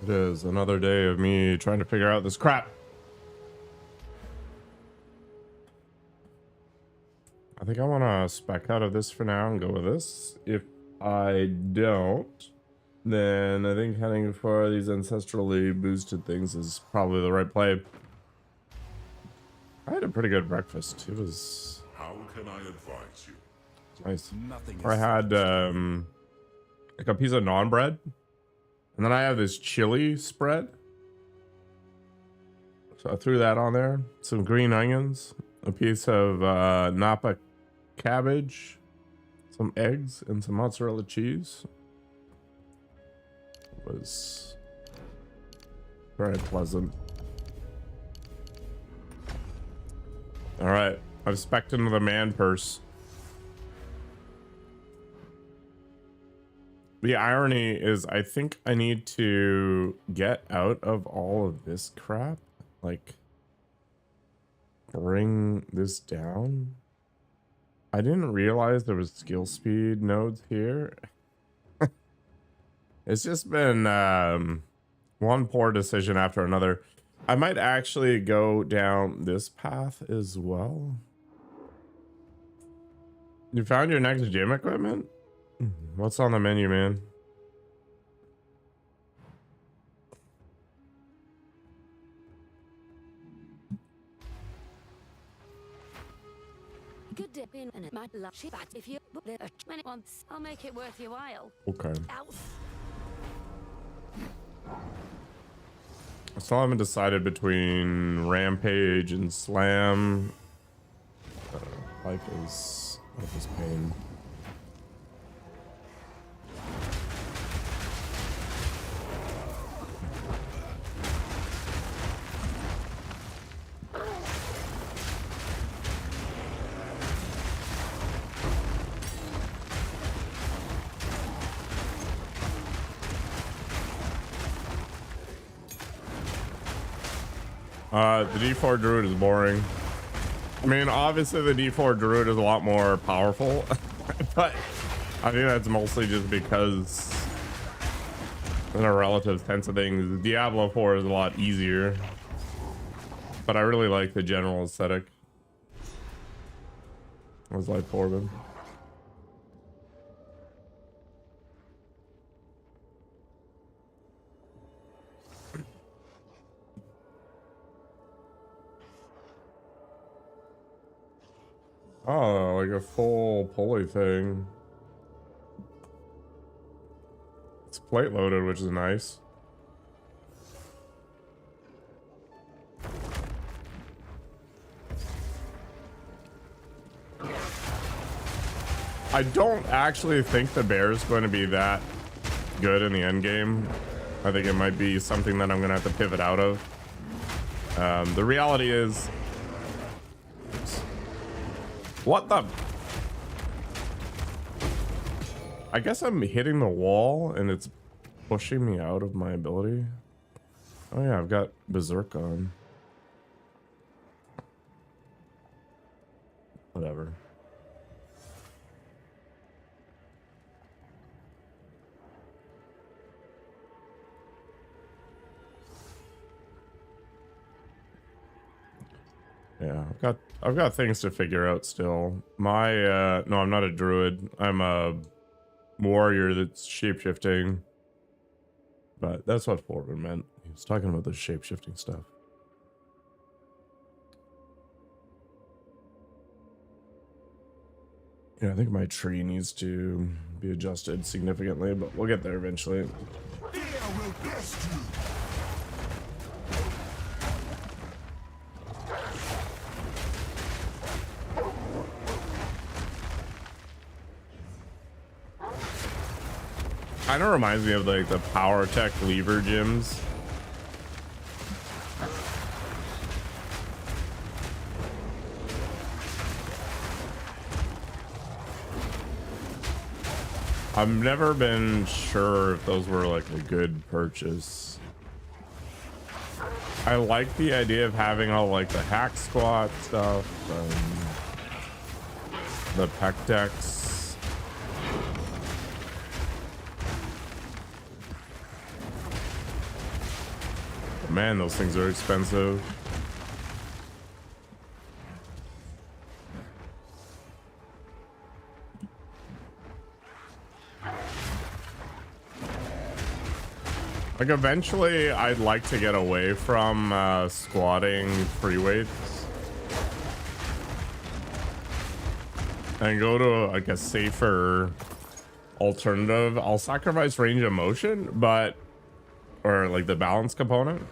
It is another day of me trying to figure out this crap. I think I want to spec out of this for now and go with this. If I don't, then I think heading for these ancestrally boosted things is probably the right play. I had a pretty good breakfast. It was... How can I advise you? Nice. I had like a piece of naan bread, and then I have this chili spread. So I threw that on there. Some green onions, a piece of Napa cabbage, some eggs, and some mozzarella cheese. It was very pleasant. All right, I've specced into the man purse. The irony is I think I need to get out of all of this crap. Like, bring this down. I didn't realize there was skill speed nodes here. It's just been one poor decision after another. I might actually go down this path as well. You found your next gym equipment? What's on the menu, man? Could dip in and it might luck, but if you book there 20 once, I'll make it worth your while. Okay. Else. I still haven't decided between Rampage and Slam. Life is pain. The D4 Druid is boring. I mean, obviously the D4 Druid is a lot more powerful, but I think that's mostly just because in a relative sense of things, Diablo 4 is a lot easier, but I really like the general aesthetic. I was like Corbin. Oh, like a full pulley thing. It's plate loaded, which is nice. I don't actually think the bear is going to be that good in the end game. I think it might be something that I'm going to have to pivot out of. The reality is... What the? I guess I'm hitting the wall and it's pushing me out of my ability. Oh yeah, I've got Berserk on. Whatever. Yeah, I've got things to figure out still. My no, I'm not a druid. I'm a warrior that's shapeshifting. But that's what Forward meant. He was talking about the shapeshifting stuff. Yeah, I think my tree needs to be adjusted significantly, but we'll get there eventually. Kind of reminds me of like the Power Tech lever gyms. I've never been sure if those were like a good purchase. I like the idea of having all like the hack squat stuff, the pec decks. Man, those things are expensive. Like, eventually, I'd like to get away from squatting free weights and go to like a safer alternative. I'll sacrifice range of motion, or like the balance component,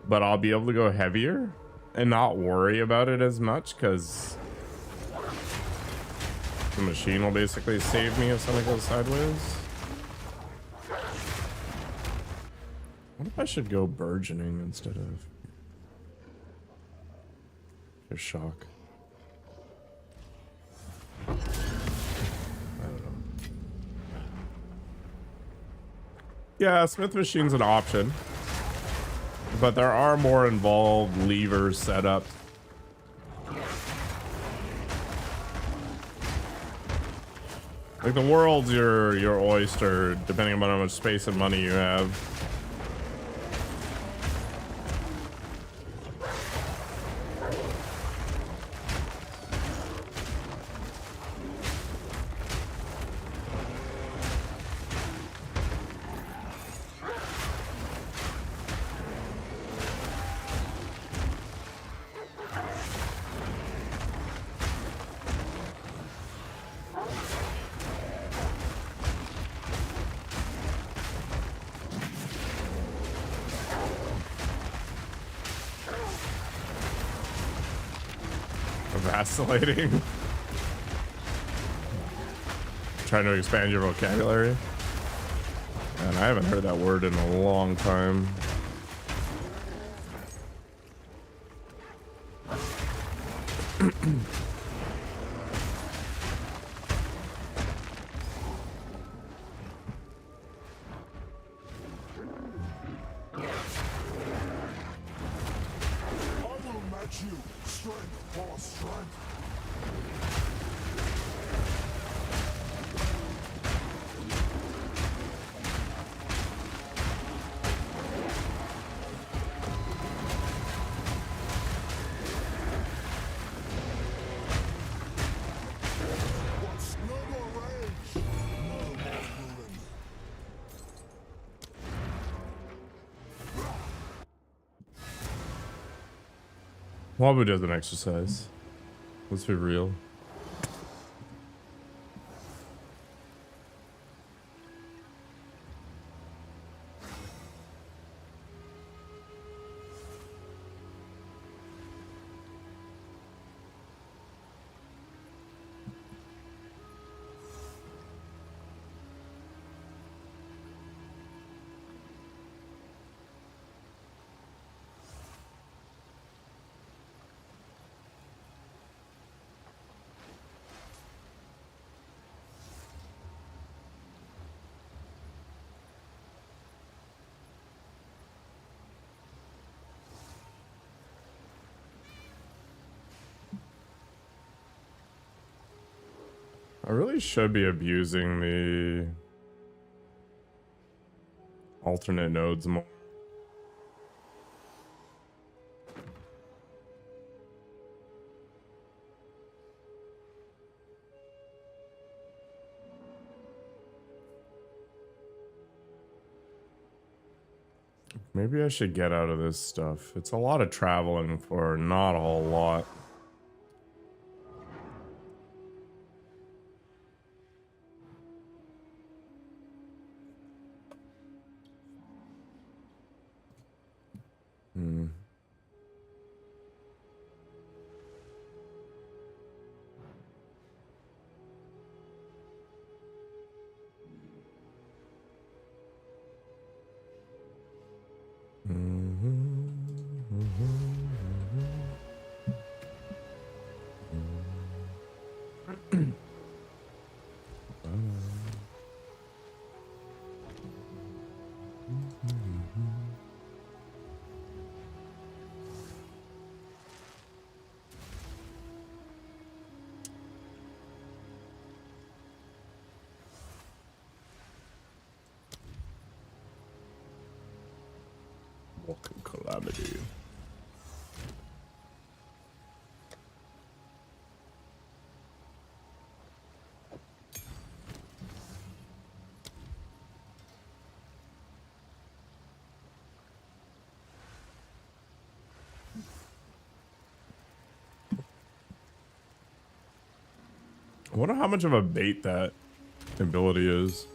but I'll be able to go heavier and not worry about it as much because the machine will basically save me if something goes sideways. What if I should go burgeoning instead of your shock? I don't know. Yeah, Smith Machine's an option, but there are more involved levers set up. Like, the world's your oyster, depending on how much space and money you have. Vacillating. Trying to expand your vocabulary. Man, I haven't heard that word in a long time. Wabu doesn't exercise. Let's be real. I really should be abusing the alternate nodes more. Maybe I should get out of this stuff. It's a lot of traveling for not a whole lot. Walking calamity. I wonder how much of a bait that ability is.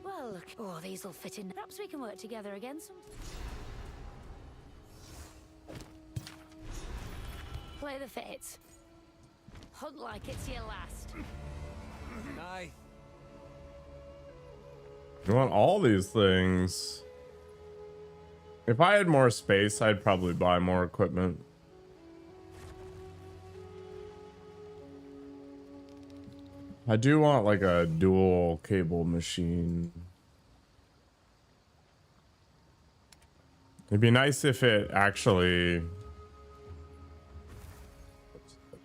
Well, look. Oh, these'll fit in. Perhaps we can work together again some. Play the fates. Hunt like it's your last. Aye. You want all these things. If I had more space, I'd probably buy more equipment. I do want like a dual cable machine. It'd be nice if it actually...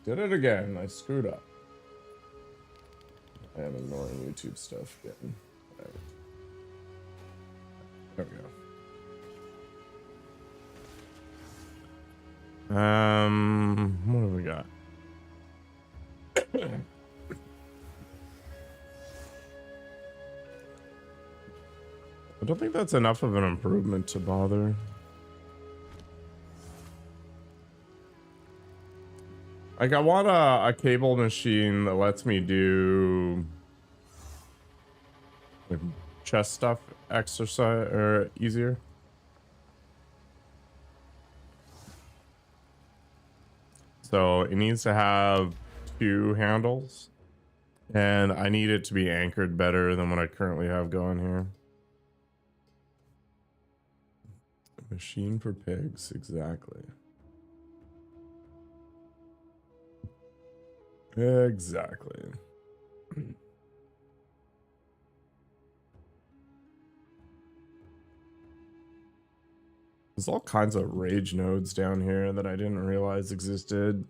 Did it again. I screwed up. I am ignoring YouTube stuff again. All right. There we go. What have we got? I don't think that's enough of an improvement to bother. Like, I want a cable machine that lets me do like chest stuff exercise or easier. So it needs to have 2 handles, and I need it to be anchored better than what I currently have going here. Machine for pigs, exactly. Exactly. There's all kinds of rage nodes down here that I didn't realize existed.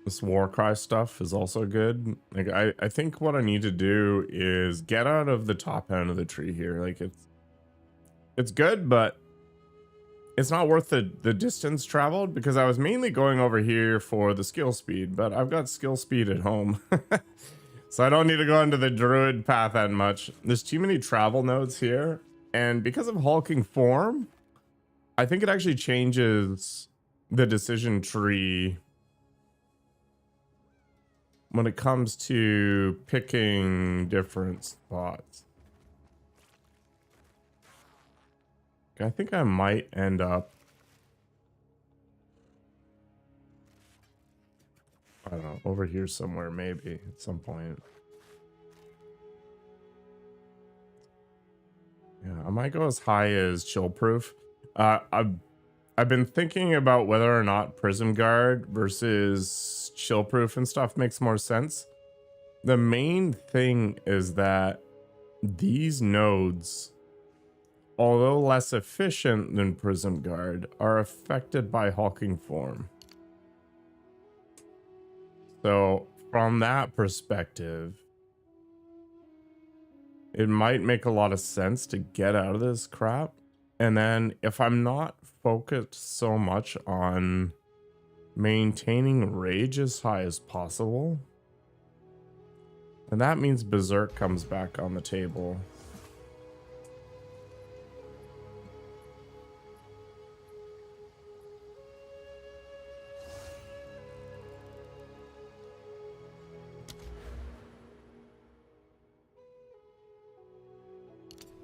This Warcry stuff is also good. Like I think what I need to do is get out of the top end of the tree here. Like it's good, but it's not worth the distance traveled, because I was mainly going over here for the skill speed, but I've got skill speed at home. So I don't need to go into the Druid path that much. There's too many travel nodes here, and because of hulking form, I think it actually changes the decision tree when it comes to picking different spots. I think I might end up, I don't know, over here somewhere maybe at some point. Yeah, I might go as high as chill proof. I've been thinking about whether or not Prism Guard versus chill proof and stuff makes more sense. The main thing is that these nodes, although less efficient than Prism Guard, are affected by hulking form. So from that perspective, it might make a lot of sense to get out of this crap. And then if I'm not focused so much on maintaining rage as high as possible, and that means Berserk comes back on the table.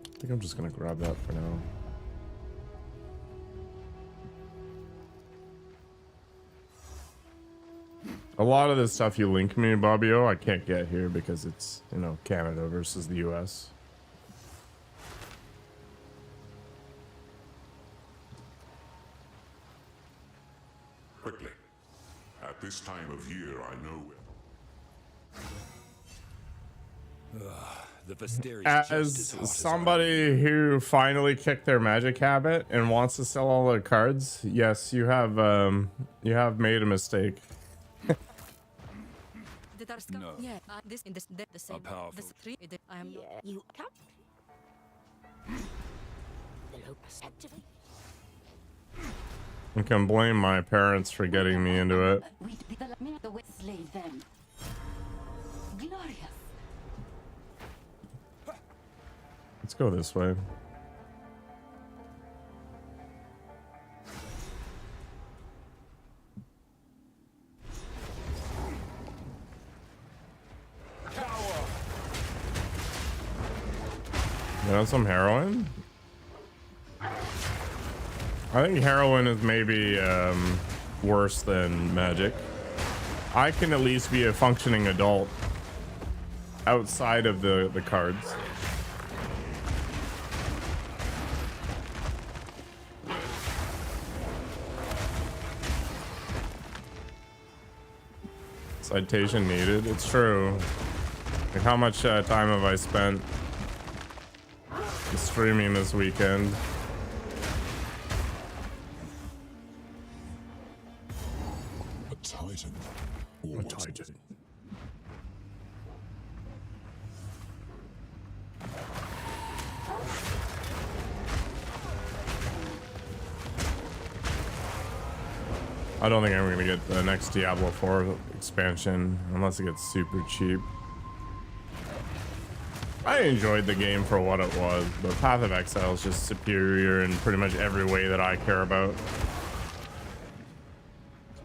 I think I'm just gonna grab that for now. A lot of this stuff you link me, Bobbio, I can't get here because it's, you know, Canada versus the US. Quickly. At this time of year, I know it. The Vistari's just As hot as somebody who finally kicked their magic habit and wants to sell all their cards, yes, you have made a mistake. No. Yeah, this in this the same. powerful- This three. I am. Yeah, you come. The locust activate. I can blame my parents for getting me into it. We develop the way slay them. Glorious. Let's go this way. You want some heroin? I think heroin is maybe worse than magic. I can at least be a functioning adult outside of the cards. Citation needed. It's true. Like, how much time have I spent streaming this weekend? A titan. Or A titan. I don't think I'm gonna get the next Diablo 4 expansion unless it gets super cheap. I enjoyed the game for what it was, but Path of Exile is just superior in pretty much every way that I care about.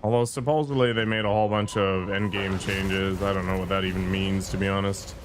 Although supposedly they made a whole bunch of endgame changes. I don't know what that even means, to be honest.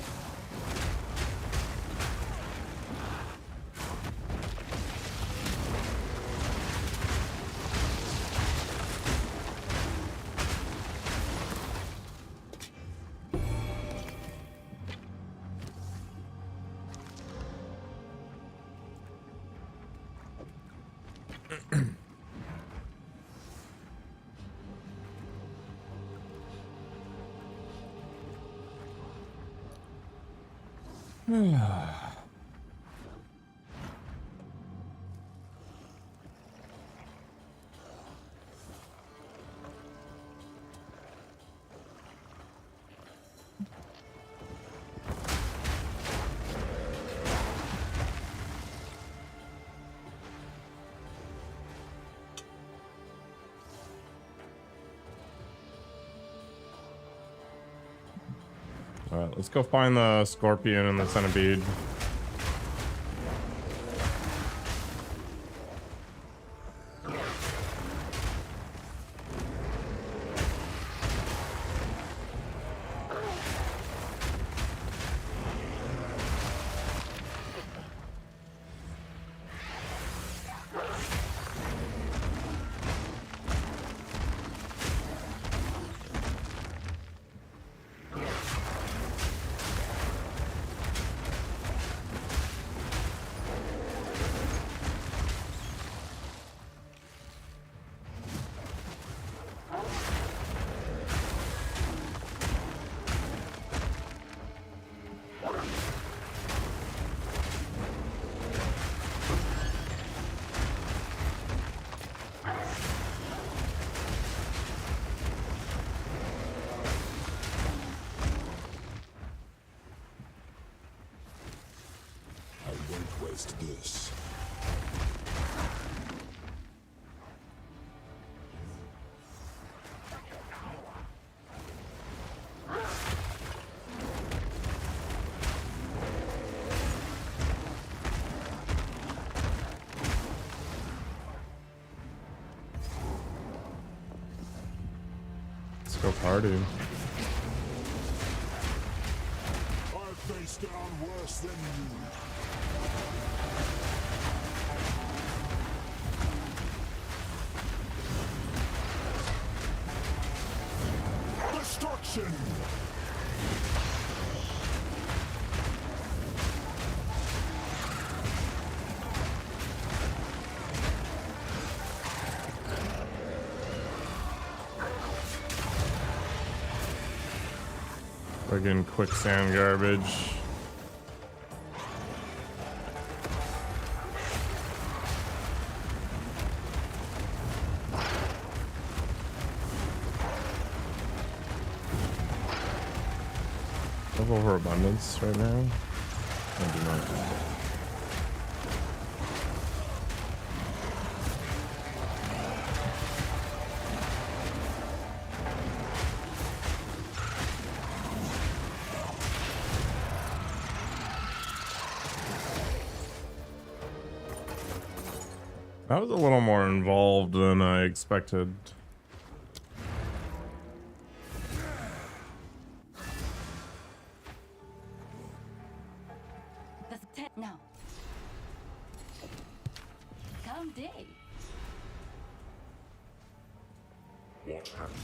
Alright, let's go find the scorpion and the centipede. I won't waste this. Let's go party. I've faced down worse than you. Destruction! Friggin' quicksand garbage. I have overabundance right now. I do not. That was a little more involved than I expected. Now. Calm day. What happened?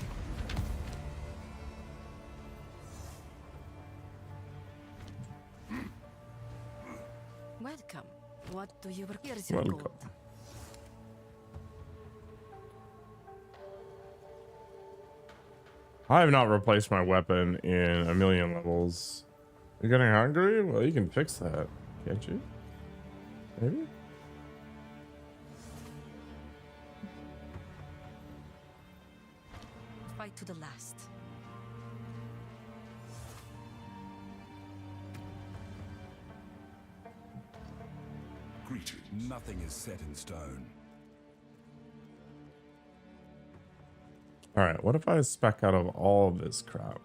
Welcome. What do you require? Here's your Welcome. gold. I have not replaced my weapon in a million levels. You're getting hungry? Well, you can fix that, can't you? Maybe? Fight to the last. Greetings. Nothing is set in stone. Alright, what if I spec out of all of this crap?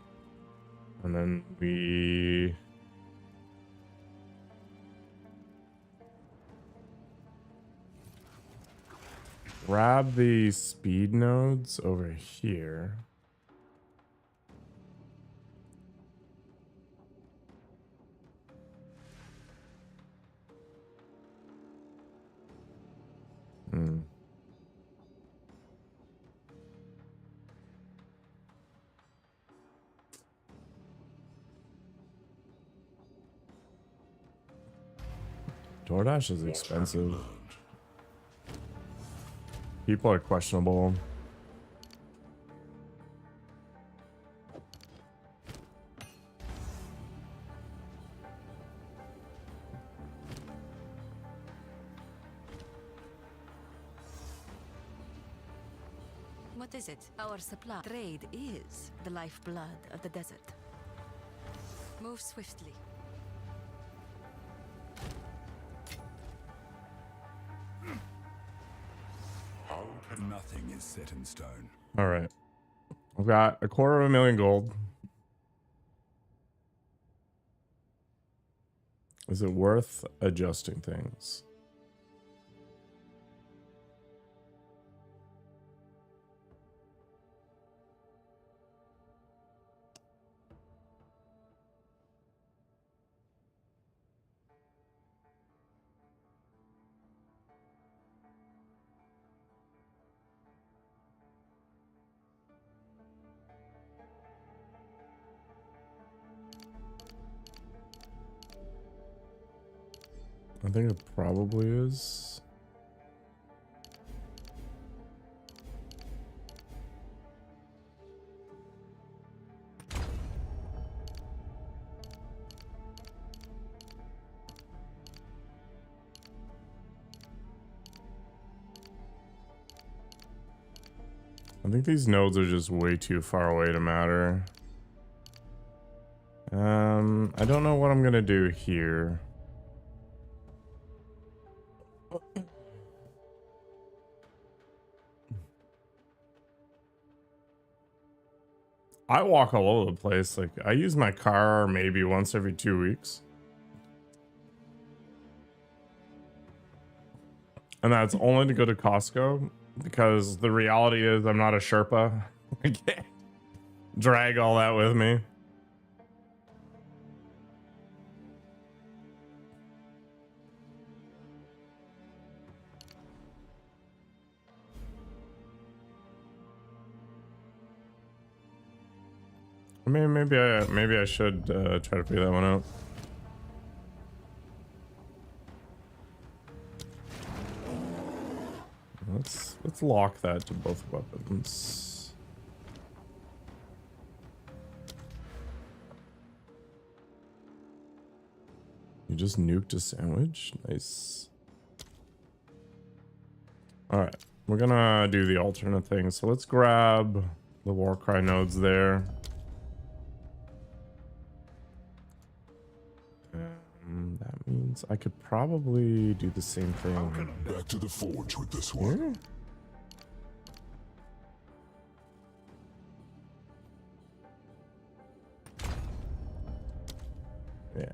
And then we... grab the speed nodes over here. DoorDash is expensive. People are questionable. What is it? Our supply. Trade is the lifeblood of the desert. Move swiftly. Nothing is set in stone. All right. I've got 250,000 gold. Is it worth adjusting things? I think it probably is. I think these nodes are just way too far away to matter. I don't know what I'm gonna do here. I walk all over the place. Like, I use my car maybe once every 2 weeks. And that's only to go to Costco, because the reality is I'm not a Sherpa. I can't drag all that with me. I mean, maybe I should try to figure that one out. Let's lock that to both weapons. You just nuked a sandwich. Nice. All right, we're gonna do the alternate thing. So let's grab the Warcry nodes there. That means I could probably do the same thing Back to the forge with this one. here. Yeah.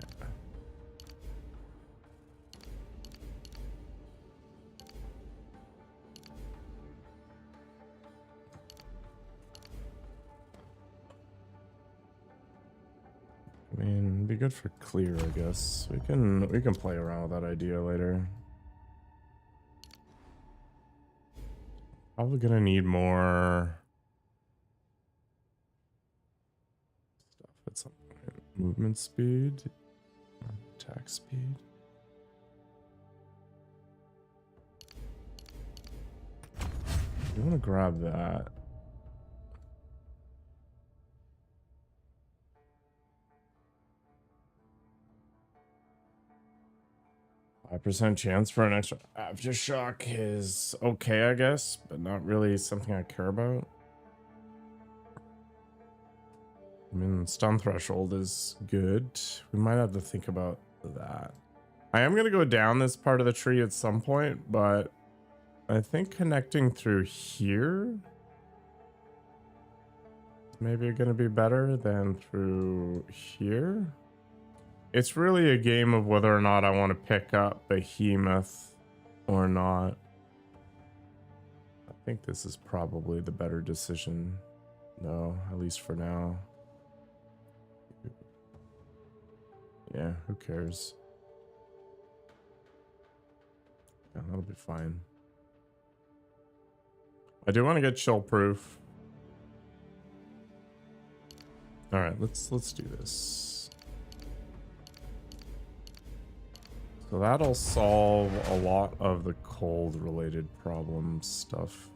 I mean, it'd be good for clear, I guess. We can play around with that idea later. Probably gonna need more stuff at some point. Movement speed, attack speed. You want to grab that. 5% chance for an extra aftershock is okay, I guess, but not really something I care about. I mean, stun threshold is good. We might have to think about that. I am going to go down this part of the tree at some point, but I think connecting through here is maybe going to be better than through here. It's really a game of whether or not I want to pick up Behemoth or not. I think this is probably the better decision, though, at least for now. Yeah, who cares? Yeah, that'll be fine. I do want to get chill proof. All right, let's do this. So that'll solve a lot of the cold related problem stuff.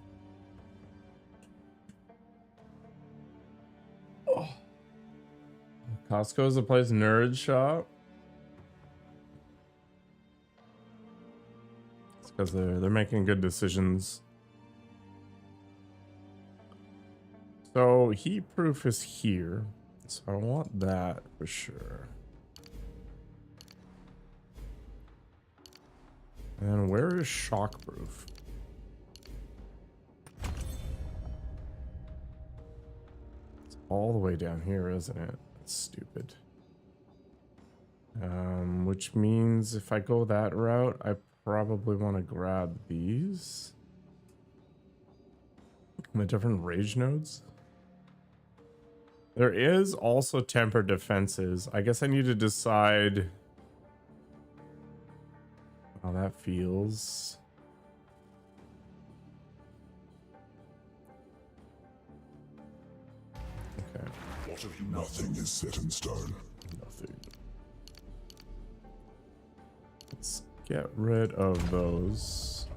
Oh. Costco's a place nerd shop. It's because they're making good decisions. So heat proof is here. So I want that for sure. And where is shockproof? It's all the way down here, isn't it? That's stupid. Which means if I go that route, I probably want to grab these. The different rage nodes. There is also tempered defenses. I guess I need to decide how that feels. Okay. What have you? Nothing is set in stone. Nothing. Let's get rid of those.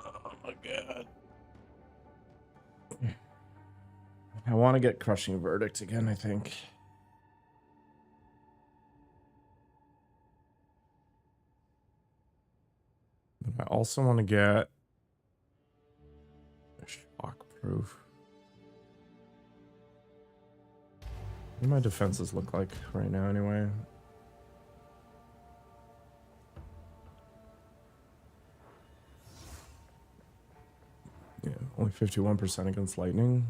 Oh my god. I want to get crushing verdict again, I think. But I also want to get a shockproof. What do my defenses look like right now anyway? Yeah, only 51% against lightning.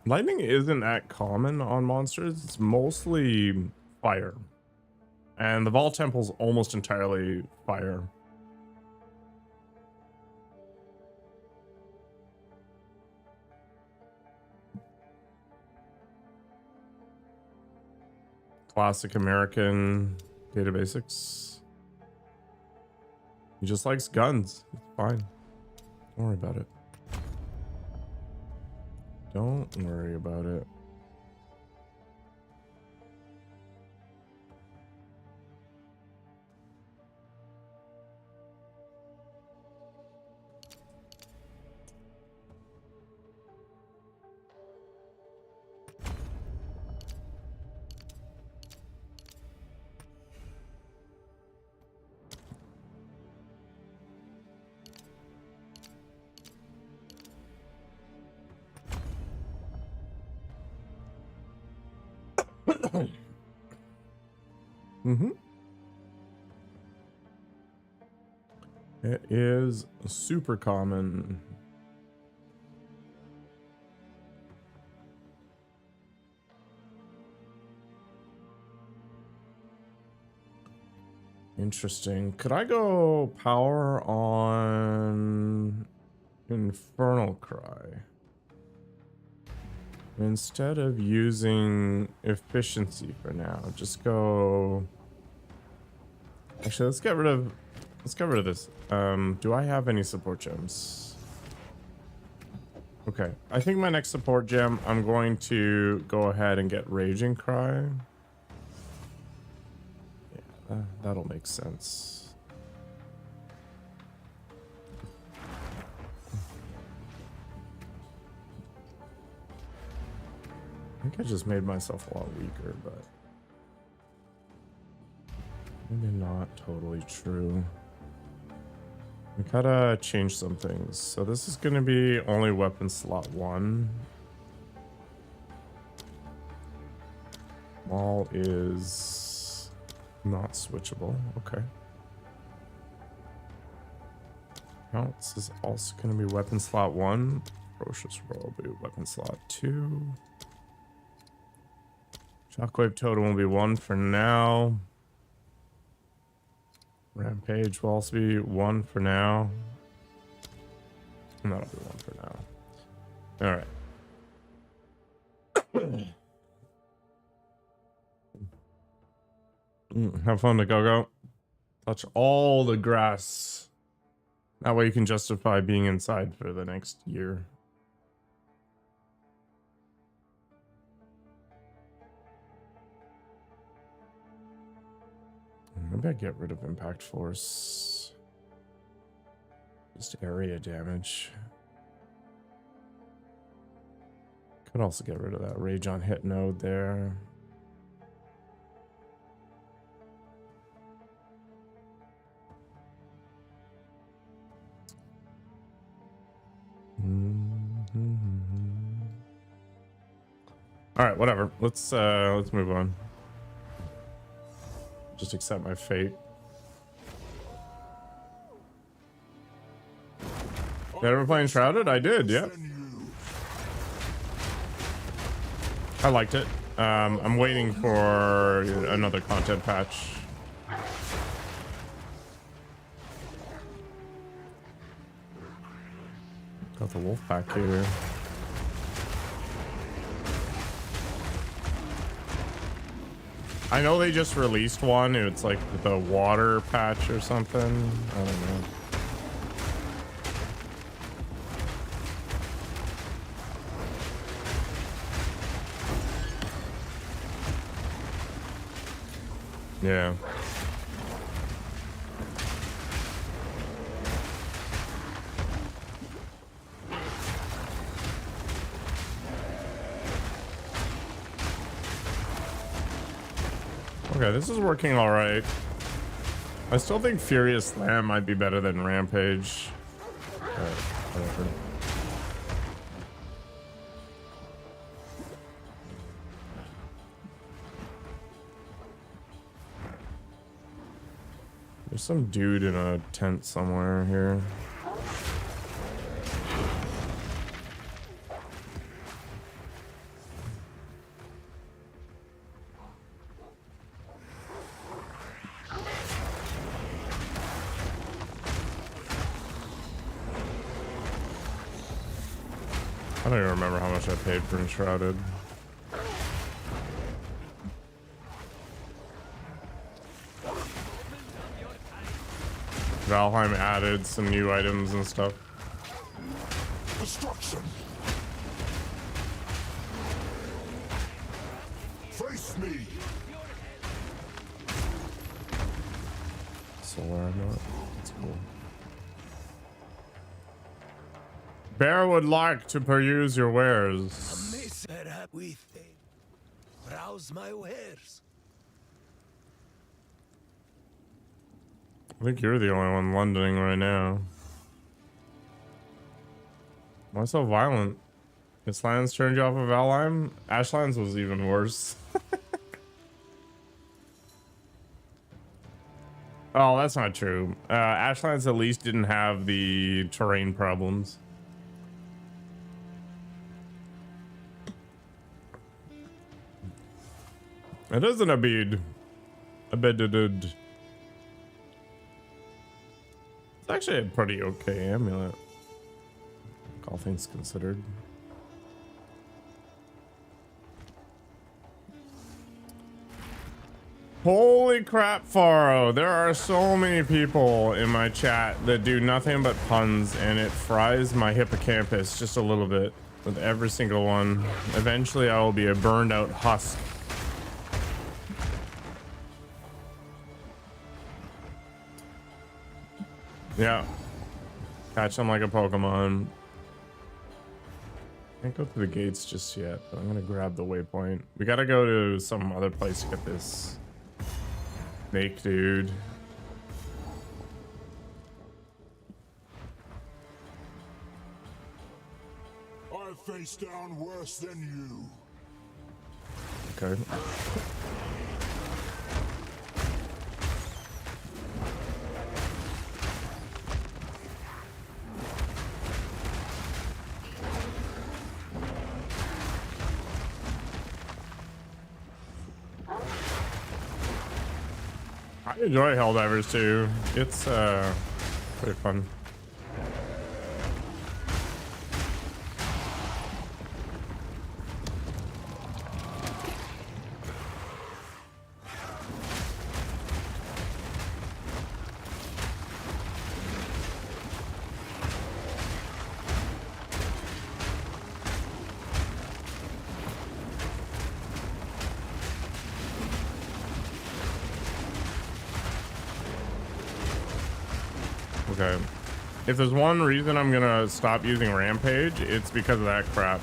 Lightning isn't that common on monsters. It's mostly fire. And the Vault Temple's almost entirely fire. Classic American data basics. He just likes guns. It's fine. Don't worry about it. Don't worry about it. Mm-hmm. It is super common. Interesting. Could I go power on Infernal Cry instead of using efficiency for now? Just go. Actually, let's get rid of this. Do I have any support gems? Okay, I think my next support gem, I'm going to go ahead and get Raging Cry. Yeah, that'll make sense. I think I just made myself a lot weaker, but maybe not totally true. We gotta change some things. So this is gonna be only weapon slot 1. Maul is not switchable. Okay. No, this is also gonna be weapon slot 1. Ferocious Roll will be weapon slot 2. Shockwave Totem will be 1 for now. Rampage will also be 1 for now. And that'll be 1 for now. Alright. Have fun to go. Touch all the grass. That way you can justify being inside for the next year. Maybe I get rid of Impact Force. Just area damage. Could also get rid of that Rage on Hit node there. All right, whatever. Let's move on. Just accept my fate. Did I ever play Enshrouded? I did, yeah. I liked it. I'm waiting for another content patch. Got the wolf pack here. I know they just released one. It's like the water patch or something. I don't know. Yeah. Okay, this is working all right. I still think Furious Slam might be better than Rampage. Whatever. There's some dude in a tent somewhere here. I don't even remember how much I paid for Enshrouded. Valheim added some new items and stuff. Destruction. Face me. Solar Armor. That's cool. Bear would like to peruse your wares. Browse my wares. I think you're the only one Londoning right now. Why so violent? Islands turned you off of Valheim? Ashlands was even worse. Oh, that's not true. Ashlands at least didn't have the terrain problems. It isn't a bead. A bedided. It's actually a pretty okay amulet, all things considered. Holy crap, Faro. There are so many people in my chat that do nothing but puns, and it fries my hippocampus just a little bit with every single one. Eventually, I will be a burned out husk. Yeah. Catch them like a Pokemon. Can't go through the gates just yet, but I'm gonna grab the waypoint. We gotta go to some other place to get this snake dude. I face down worse than you. Okay. I enjoy Helldivers too. It's pretty fun. Okay. If there's one reason I'm gonna stop using Rampage, it's because of that crap.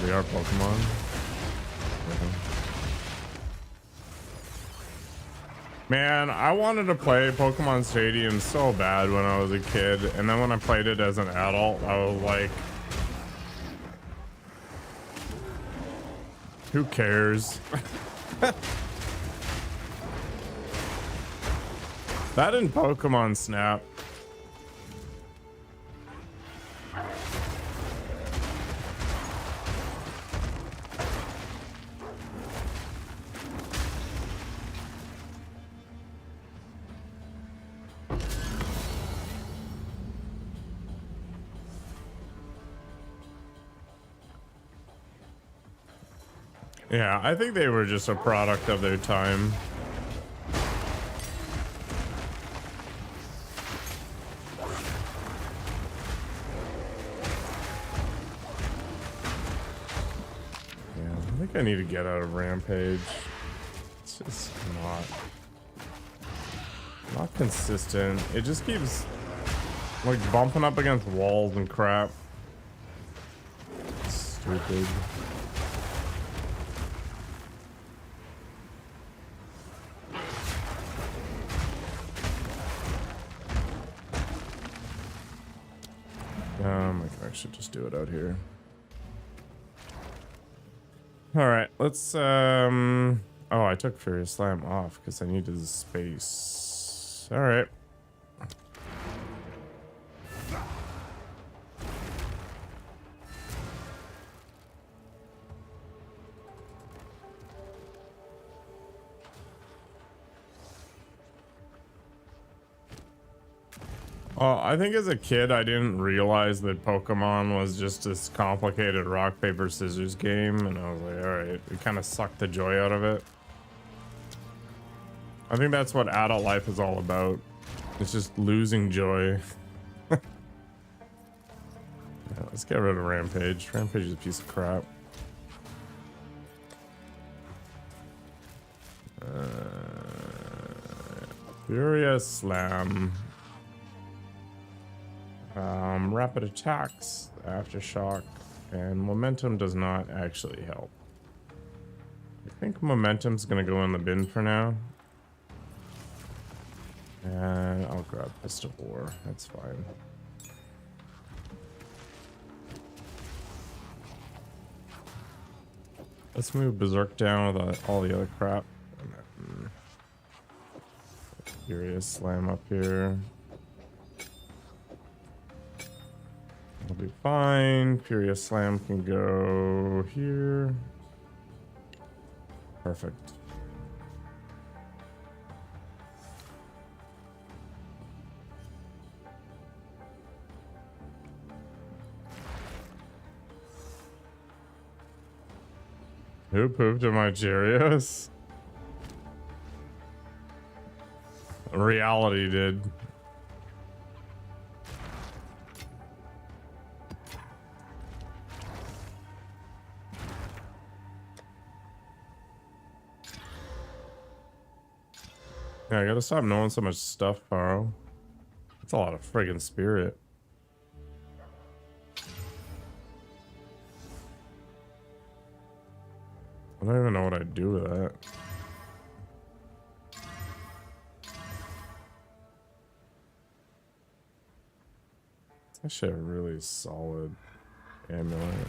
We are Pokemon. Man, I wanted to play Pokemon Stadium so bad when I was a kid, and then when I played it as an adult, I was like, who cares? That and Pokemon Snap. Yeah, I think they were just a product of their time. Yeah, I think I need to get out of Rampage. It's just not consistent. It just keeps like bumping up against walls and crap. Stupid. I should just do it out here. All right, let's oh, I took Furious Slam off because I needed the space. All right. I think as a kid, I didn't realize that Pokemon was just this complicated rock, paper, scissors game. And I was like, all right, it kind of sucked the joy out of it. I think that's what adult life is all about. It's just losing joy. Yeah, let's get rid of Rampage. Rampage is a piece of crap. Furious Slam. Rapid attacks, aftershock, and momentum does not actually help. I think momentum's gonna go in the bin for now. And I'll grab Fist of War. That's fine. Let's move Berserk down with all the other crap. And then Furious Slam up here. We'll be fine. Furious Slam can go here. Perfect. Who pooped in my Cheerios? Reality did. Yeah, I gotta stop knowing so much stuff, Paro. That's a lot of friggin' spirit. I don't even know what I'd do with that. It's actually a really solid amulet.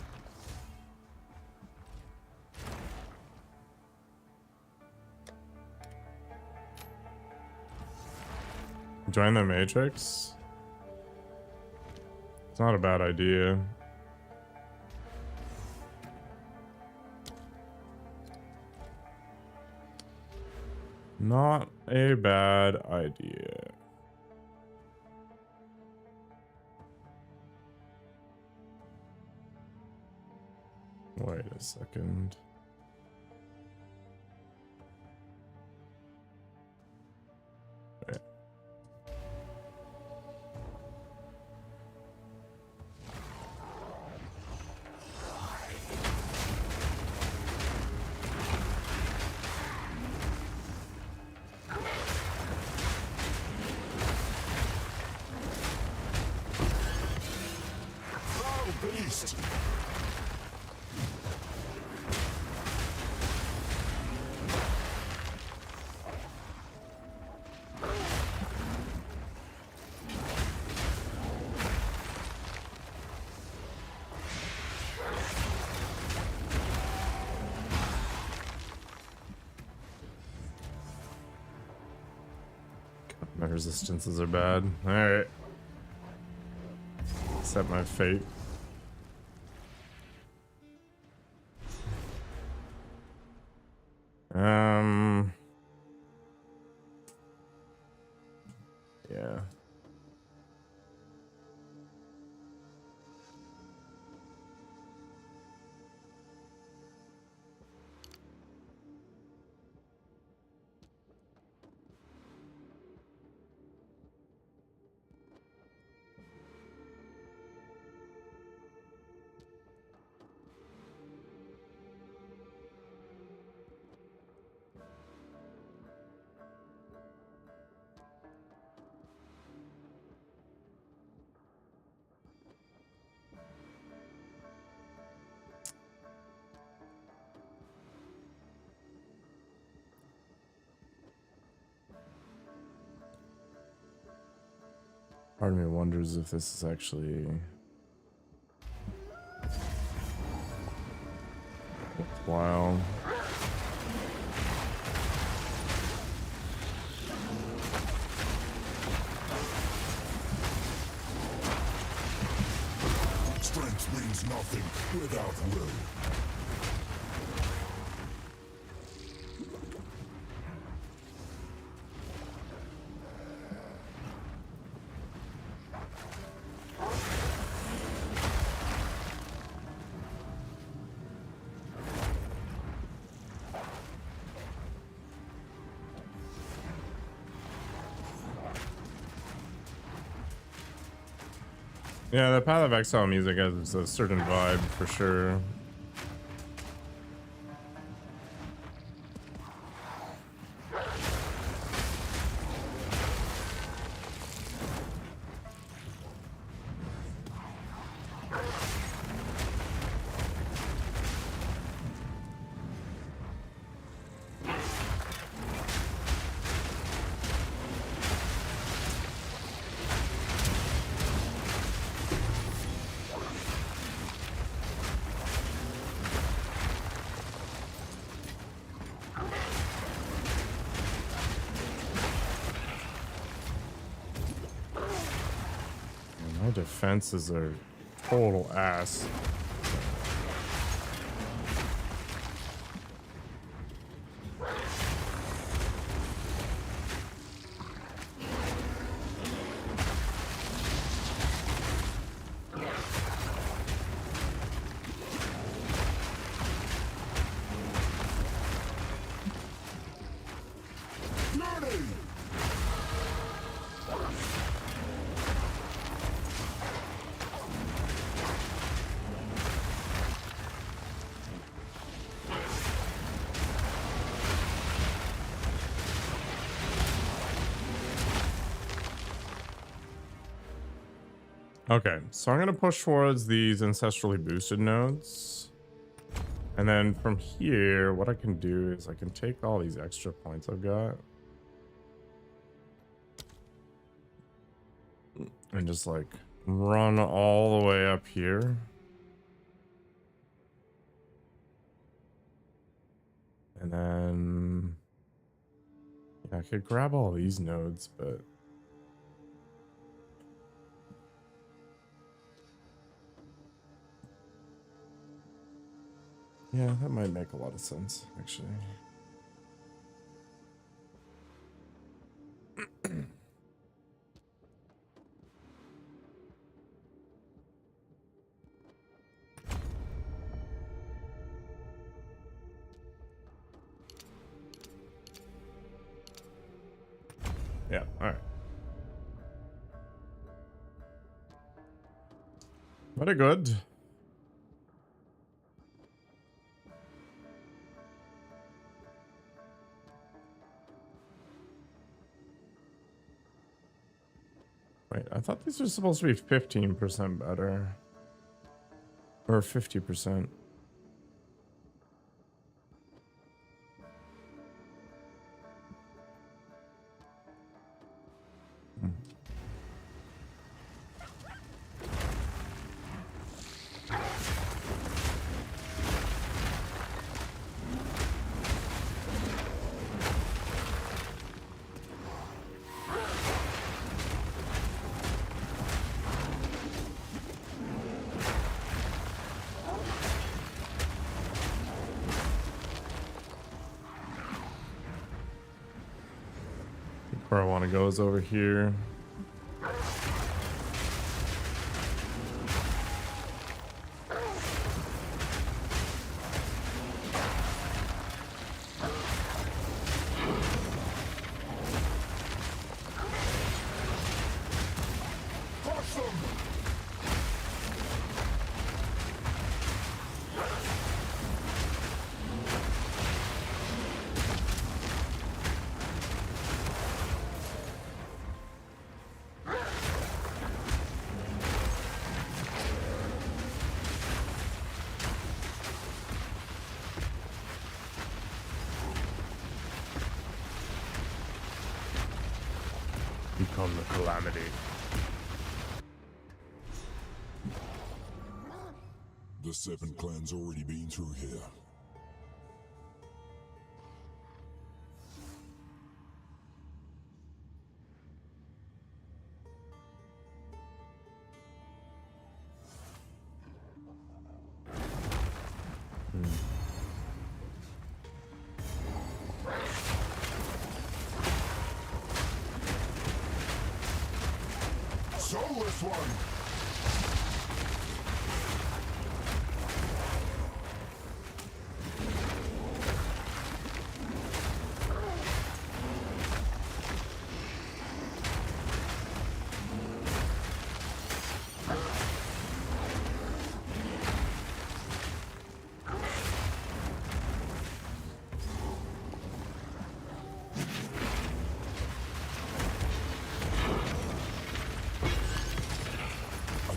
Join the Matrix? It's not a bad idea. Not a bad idea. Wait a second. Wait. Beast! My resistances are bad. Alright. Accept my fate. Yeah. Part of me wonders if this is actually worthwhile. Strength means nothing without will. Yeah, the Path of Exile music has a certain vibe for sure. defenses are total ass. Okay, so I'm gonna push towards these ancestrally boosted nodes. And then from here, what I can do is I can take all these extra points I've got and just like run all the way up here. And then yeah, I could grab all these nodes, but yeah, that might make a lot of sense, actually. Yeah, all right. Very good. Wait, I thought these were supposed to be 15% better. Or 50%. Where I want to go is over here. Become the calamity. The seven clans already been through here. Soulless one!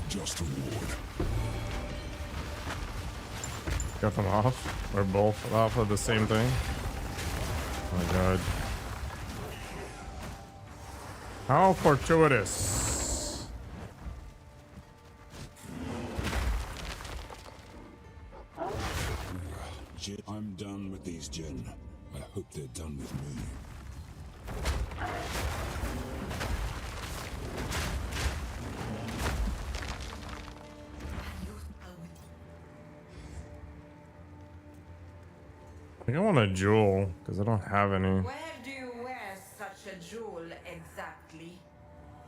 Just a ward. Got them off? Or both off of the same thing? Oh my god. How fortuitous. I'm done with these Jinn. I hope they're done with me. I think I want a jewel because I don't have any. Where do you wear such a jewel exactly?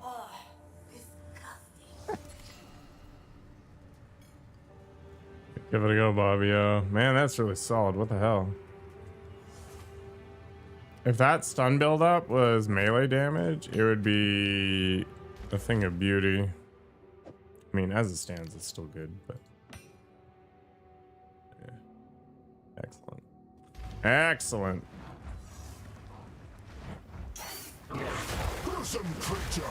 Oh, disgusting. Give it a go, Bobby. Man, that's really solid. What the hell? If that stun buildup was melee damage, it would be a thing of beauty. I mean, as it stands, it's still good, but yeah. Excellent. Excellent. Gruesome creature!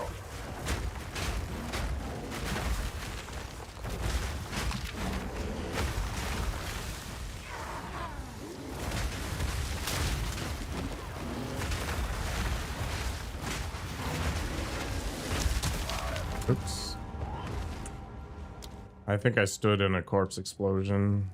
Oops. I think I stood in a corpse explosion.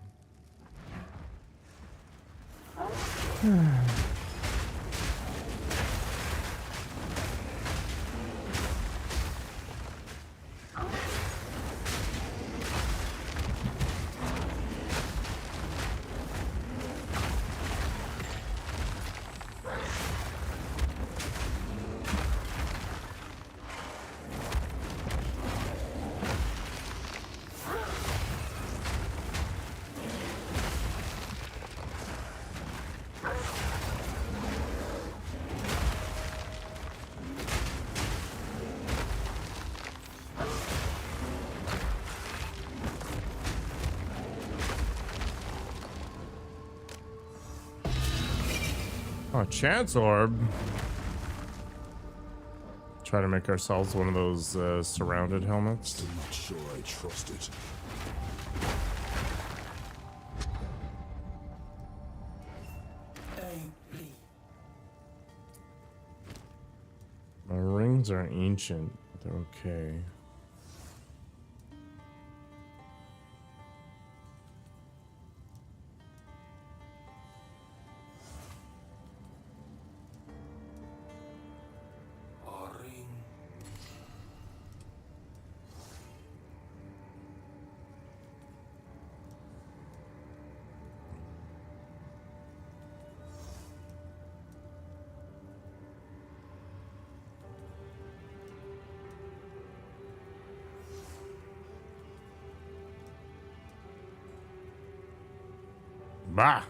Oh, chance orb. Try to make ourselves one of those surrounded helmets. Still not sure I trust it. My rings are ancient. They're okay. Bah!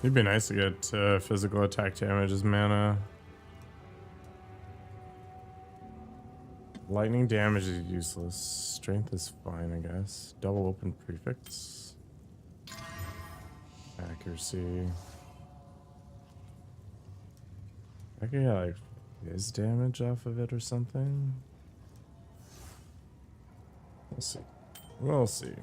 It'd be nice to get physical attack damage as mana. Lightning damage is useless. Strength is fine, I guess. Double open prefix. Accuracy. I could get like his damage off of it or something. We'll see. We'll see.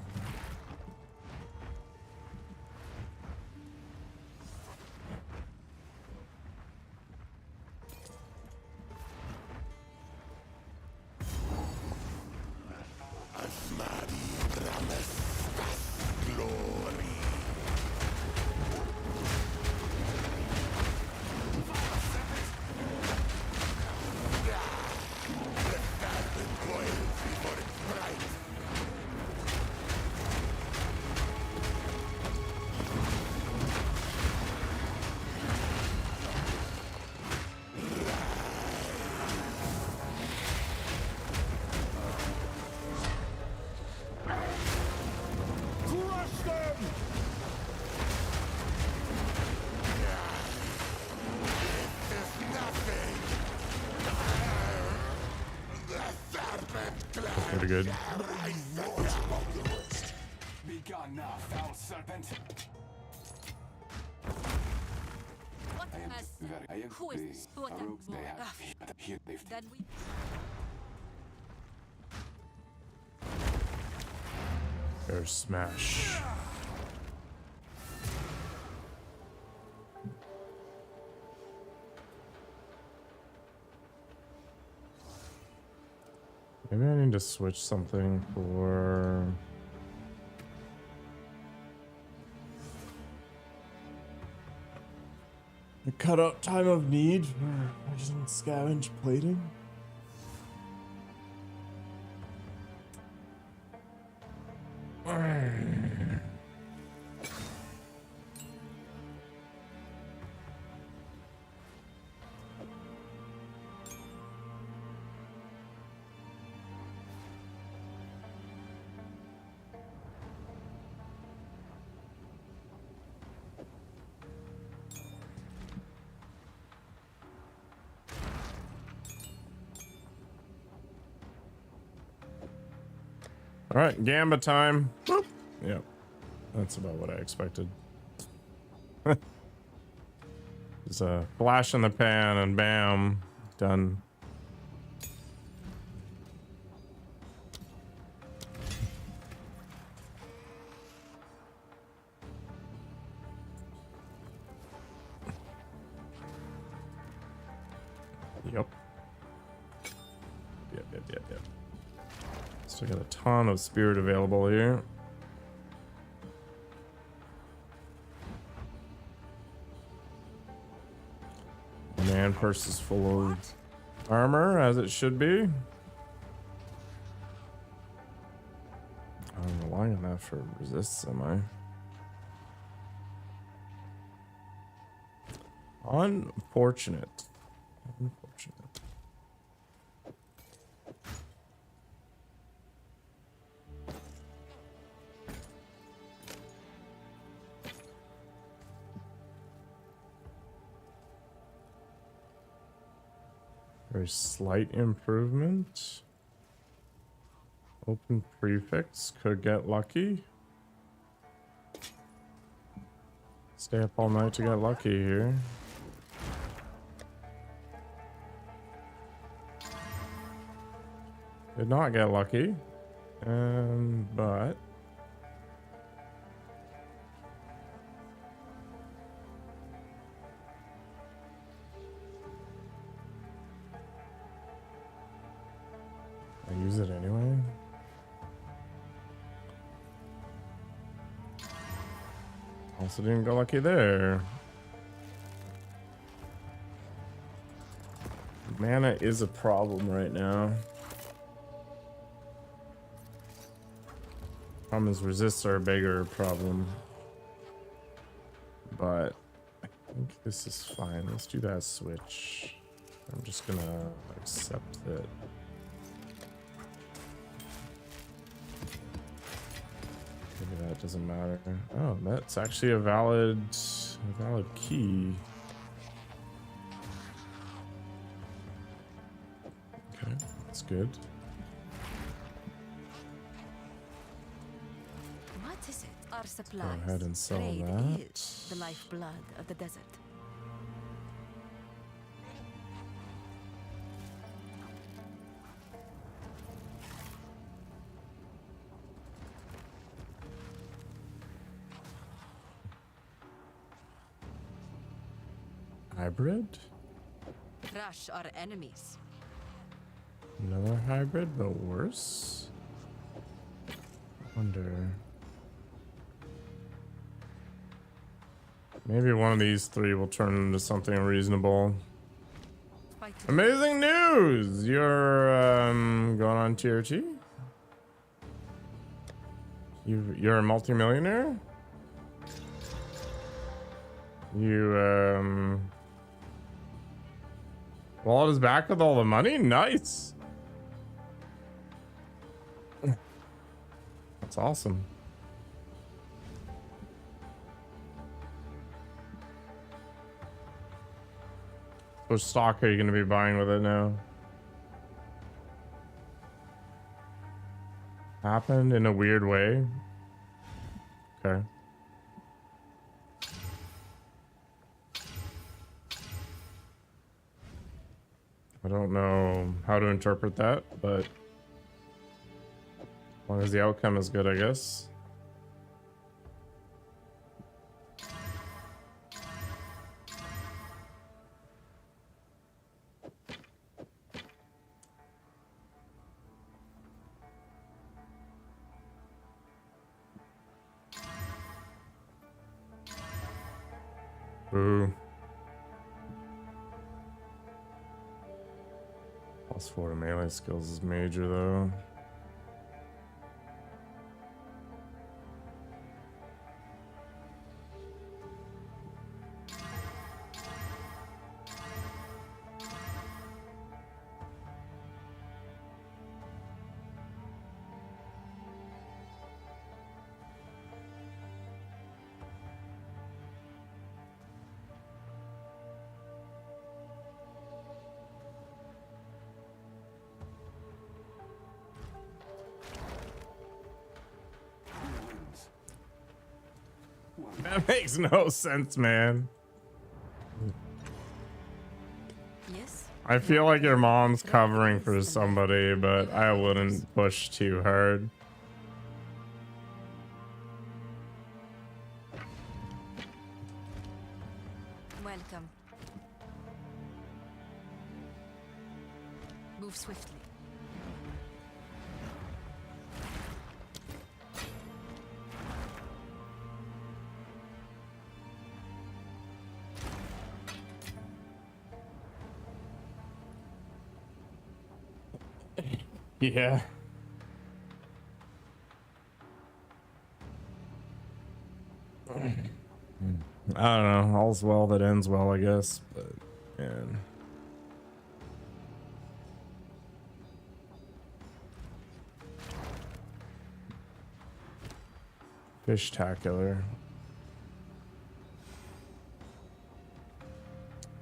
Pretty good. Be gone now, foul serpent. What I am has very. who is this? What They have here. They've then we Air smash. Maybe I need to switch something for the cutout time of need for urgent scavenge plating. All right, Gamba time. Boop. Yep, that's about what I expected. Just a flash in the pan and bam, done. Yep. Yep. Still got a ton of spirit available here. Man purse is full of armor, as it should be. I'm relying on that for resists, am I? Unfortunate. Very slight improvement. Open prefix, could get lucky. Stay up all night to get lucky here. Did not get lucky. But I use it anyway. Also didn't go lucky there. Mana is a problem right now. Problem is resists are a bigger problem. But I think this is fine. Let's do that switch. I'm just gonna accept it. Maybe that doesn't matter. Oh, that's actually a valid key. Okay, that's good. What is it? Our supplies. Go ahead and sell Trade that. is the lifeblood of the desert. Hybrid? Crush our enemies. Another hybrid, but worse? I wonder. Maybe one of these three will turn into something reasonable. Amazing news! You're going on tier 2? You're a multimillionaire? You wallet is back with all the money? Nice. That's awesome. Which stock are you going to be buying with it now? Happened in a weird way. Okay. I don't know how to interpret that, but as long as the outcome is good, I guess. Boo. +4 to melee skills is major though. That makes no sense, man. Yes. I feel like your mom's covering for somebody, but I wouldn't push too hard. Welcome. Move swiftly. Yeah. I don't know. All's well that ends well, I guess. But man. Fish-tacular.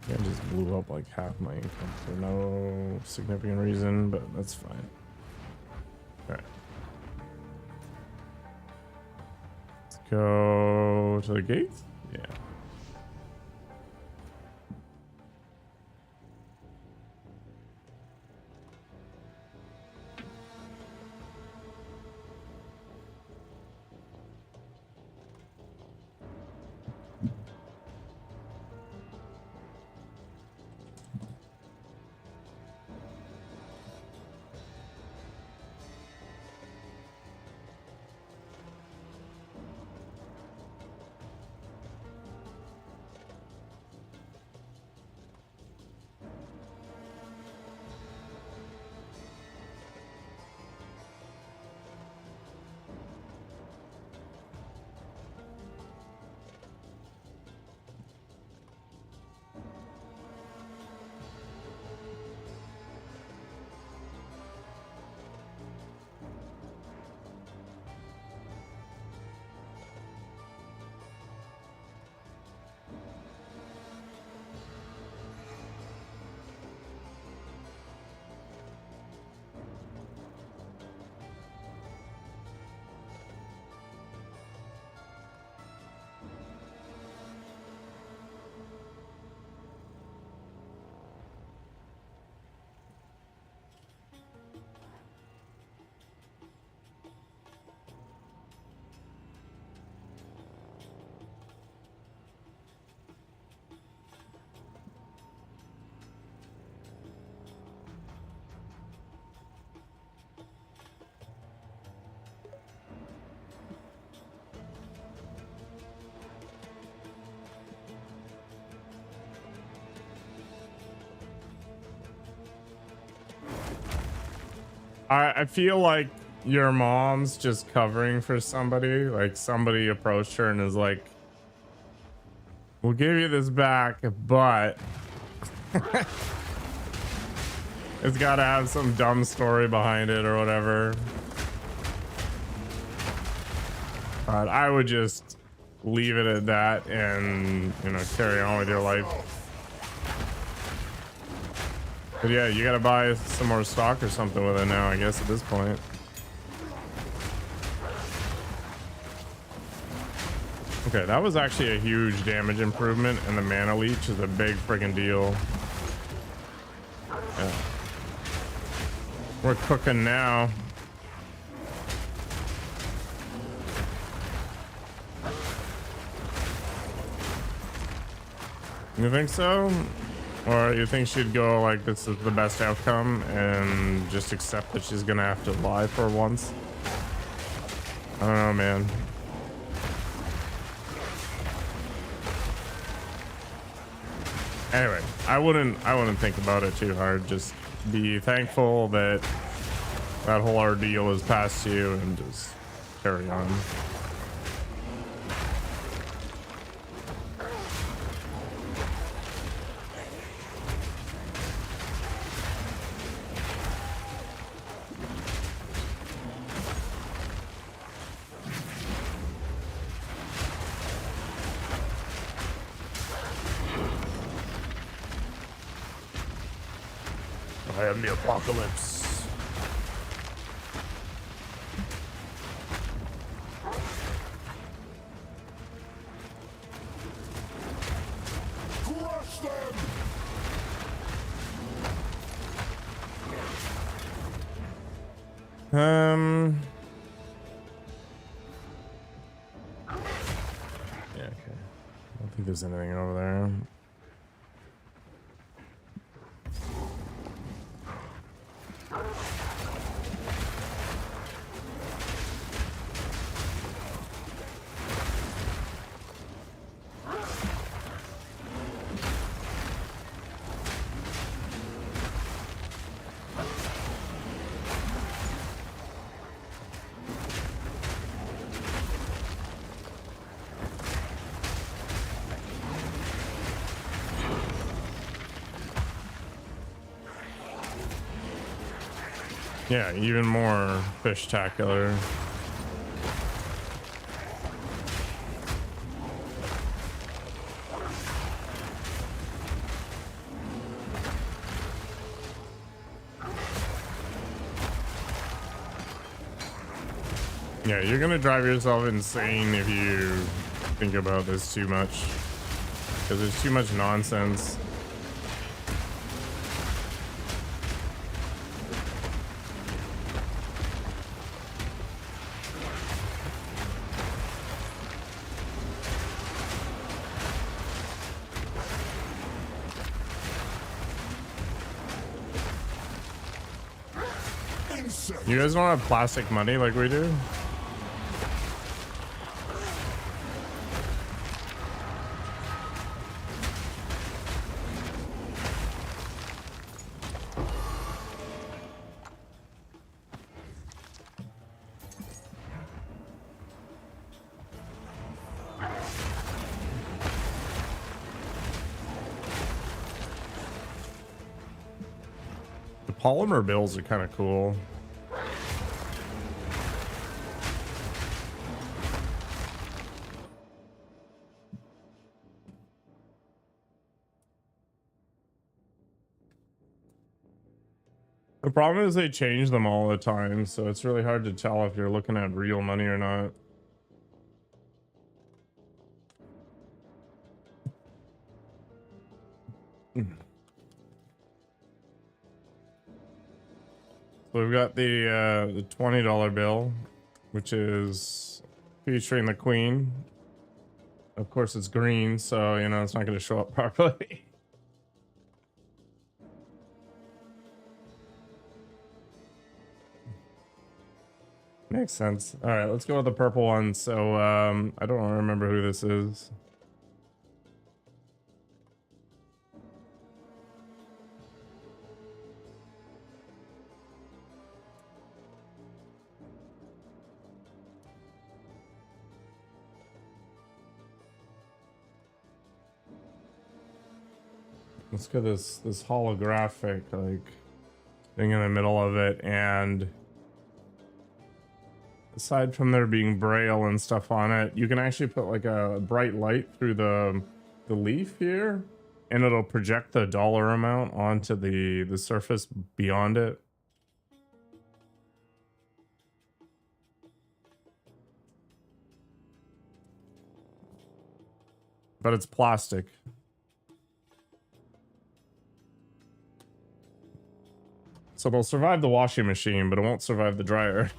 I just blew up like half my income for no significant reason, but that's fine. Alright. Let's go to the gates? Yeah. I feel like your mom's just covering for somebody. Like somebody approached her and is like, "We'll give you this back, but it's got to have some dumb story behind it or whatever." But I would just leave it at that and, you know, carry on with your life. But yeah, you gotta buy some more stock or something with it now, I guess, at this point. Okay, that was actually a huge damage improvement, and the mana leech is a big freaking deal. Yeah. We're cooking now. You think so? Or you think she'd go like, this is the best outcome and just accept that she's gonna have to lie for once? I don't know, man. Anyway, I wouldn't think about it too hard. Just be thankful that that whole ordeal is past you and just carry on. I am the apocalypse. Yeah, okay. I don't think there's anything over there. Yeah, even more fish-tacular. Yeah, you're gonna drive yourself insane if you think about this too much. Because there's too much nonsense. You guys don't have plastic money like we do? The polymer bills are kind of cool. The problem is they change them all the time, so it's really hard to tell if you're looking at real money or not. So we've got the $20 bill, which is featuring the Queen. Of course, it's green, so you know it's not going to show up properly. Makes sense. All right, let's go with the purple one. So I don't remember who this is. Let's get this holographic like thing in the middle of it, and aside from there being braille and stuff on it, you can actually put like a bright light through the leaf here, and it'll project the dollar amount onto the surface beyond it. But it's plastic. So it'll survive the washing machine, but it won't survive the dryer.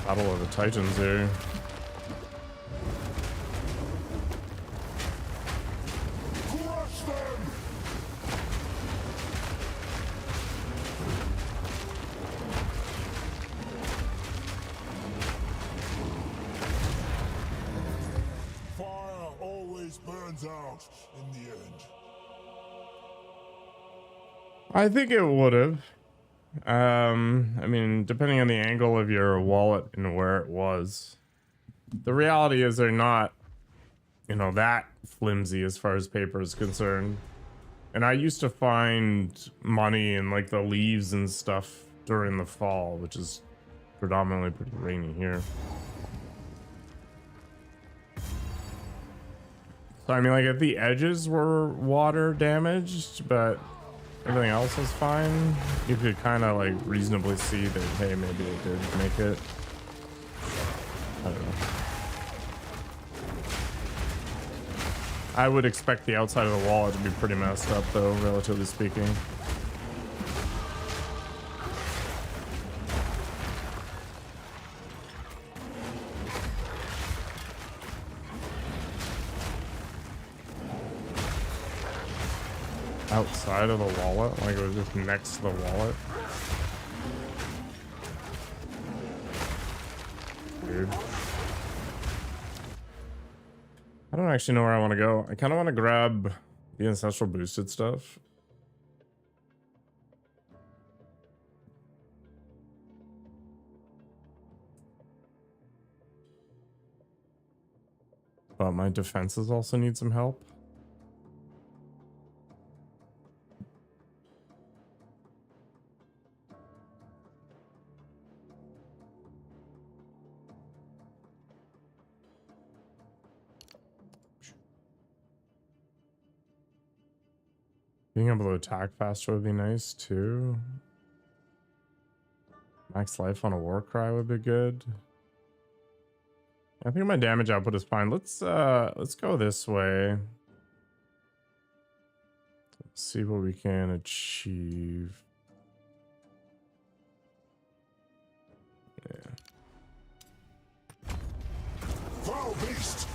Battle of the Titans here. Crush them! wins out in the end. I think it would have. I mean, depending on the angle of your wallet and where it was. The reality is they're not, you know, that flimsy as far as paper is concerned. And I used to find money in like the leaves and stuff during the fall, which is predominantly pretty rainy here. So I mean, like at the edges were water damaged, but everything else was fine. You could kind of like reasonably see that, hey, maybe it did make it. I don't know. I would expect the outside of the wallet to be pretty messed up though, relatively speaking. Outside of the wallet? Like it was just next to the wallet? Weird. I don't actually know where I want to go. I kind of want to grab the ancestral boosted stuff. But my defenses also need some help. Being able to attack faster would be nice too. Max life on a war cry would be good. I think my damage output is fine. Let's go this way. Let's see what we can achieve. Yeah. Foul beast!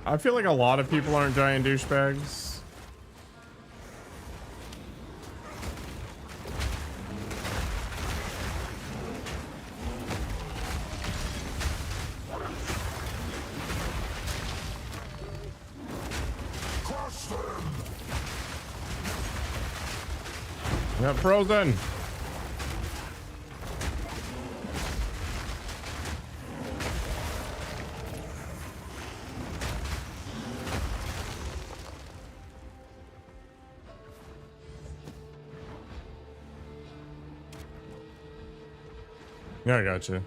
I feel like a lot of people aren't giant douchebags. Crush them! Yeah, frozen. Yeah, I got you.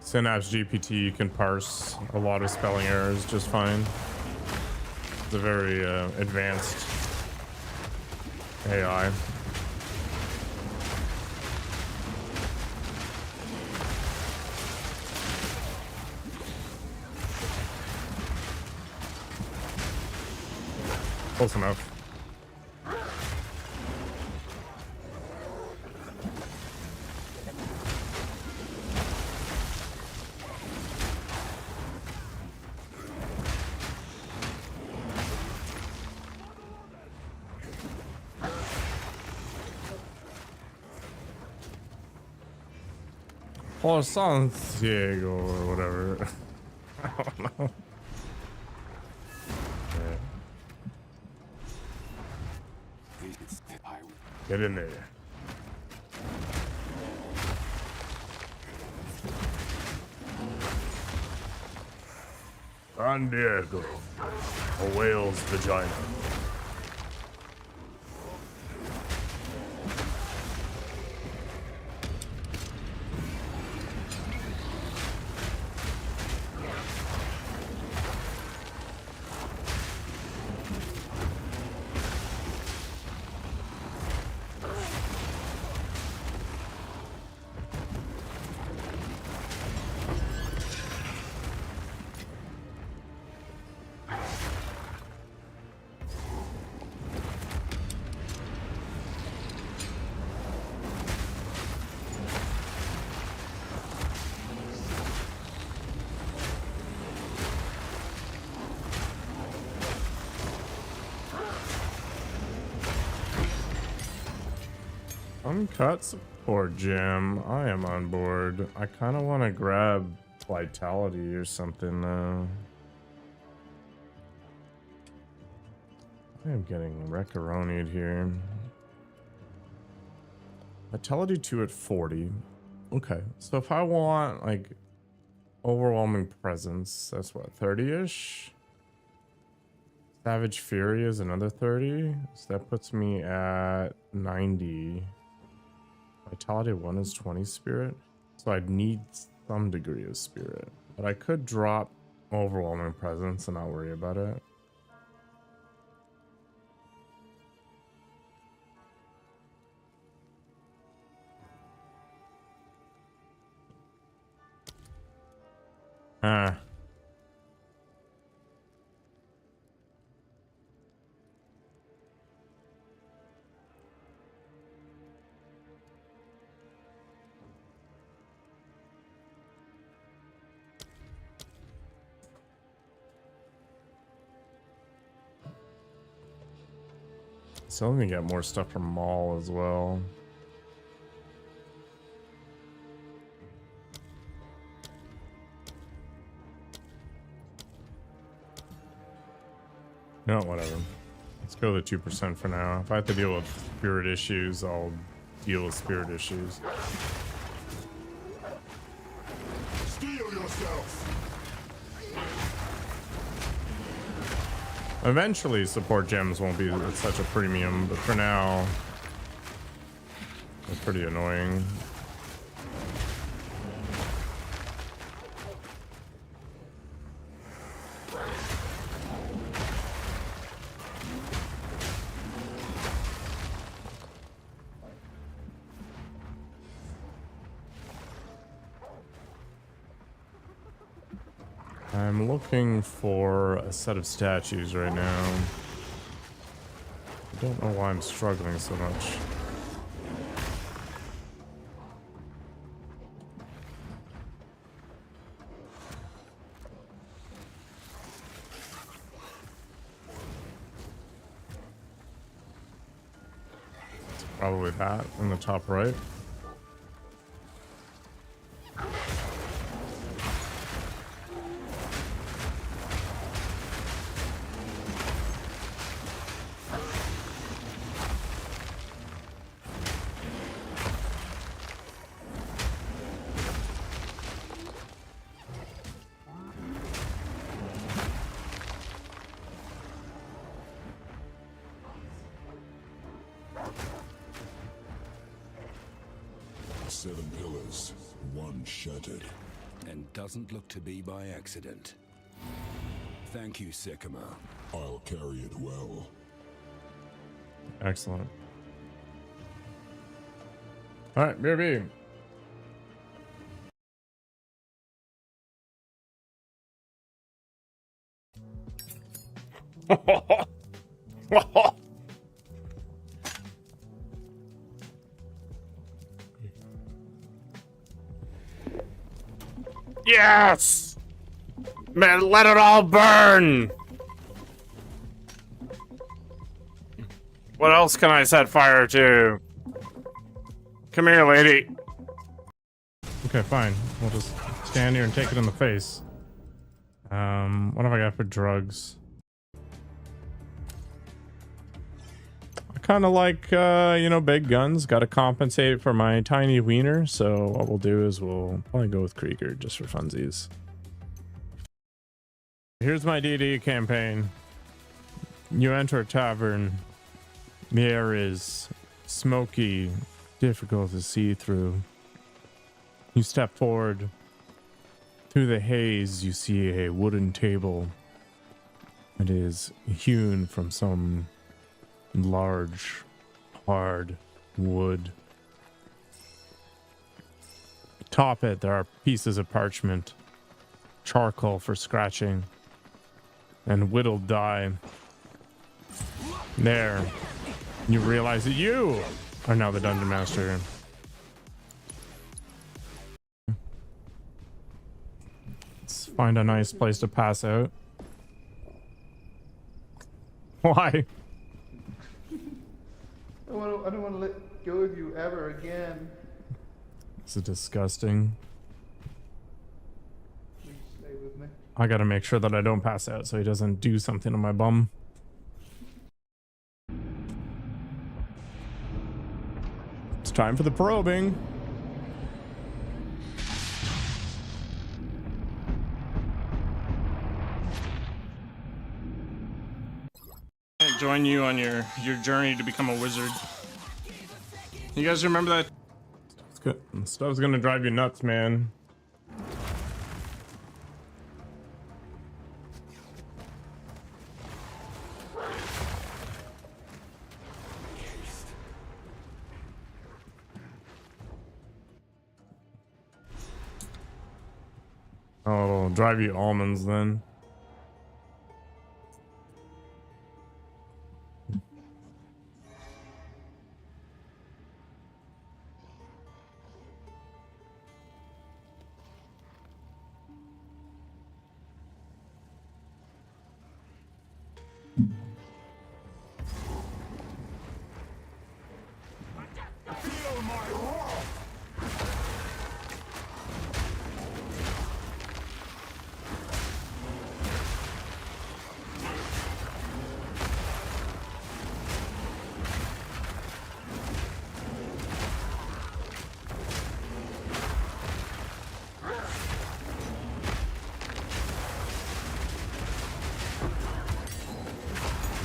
Synapse GPT, you can parse a lot of spelling errors just fine. It's a very advanced AI. Close enough. Or Santiago or whatever. I don't know. The Get in there. San Diego, a whale's vagina. Uncut support gem. I am on board. I kind of want to grab vitality or something though. I am getting wreckaronied here. Vitality 2 at 40. Okay, so if I want like overwhelming presence, that's what, 30-ish? Savage Fury is another 30. So that puts me at 90. Vitality 1 is 20 spirit. So I'd need some degree of spirit. But I could drop overwhelming presence and not worry about it. Ah. So let me get more stuff from Maul as well. No, whatever. Let's go to 2% for now. If I have to deal with spirit issues, I'll deal with spirit issues. Steel yourself. Eventually, support gems won't be at such a premium, but for now, it's pretty annoying. I'm looking for a set of statues right now. I don't know why I'm struggling so much. Probably that in the top right. Seven pillars, one shattered. And doesn't look to be by accident. Thank you, Sycamore. I'll carry it well. Excellent. All right, BRB. Yes! Man, let it all burn! What else can I set fire to? Come here, lady. Okay, fine. We'll just stand here and take it in the face. What have I got for drugs? I kind of like, you know, big guns. Got to compensate for my tiny wiener. So what we'll do is we'll probably go with Krieger just for funsies. Here's my D&D campaign. You enter a tavern. The air is smoky, difficult to see through. You step forward. Through the haze, you see a wooden table. It is hewn from some large, hard wood. Atop it, there are pieces of parchment, charcoal for scratching, and whittled dye. There, you realize that you are now the dungeon master. Let's find a nice place to pass out. Why? I don't want to let go of you ever again. This is disgusting. Please stay with me. I gotta make sure that I don't pass out so he doesn't do something to my bum. It's time for the probing. Join you on your journey to become a wizard. You guys remember that? Stuff's gonna drive you nuts, man. Oh, it'll drive you almonds then. Feel my wrath!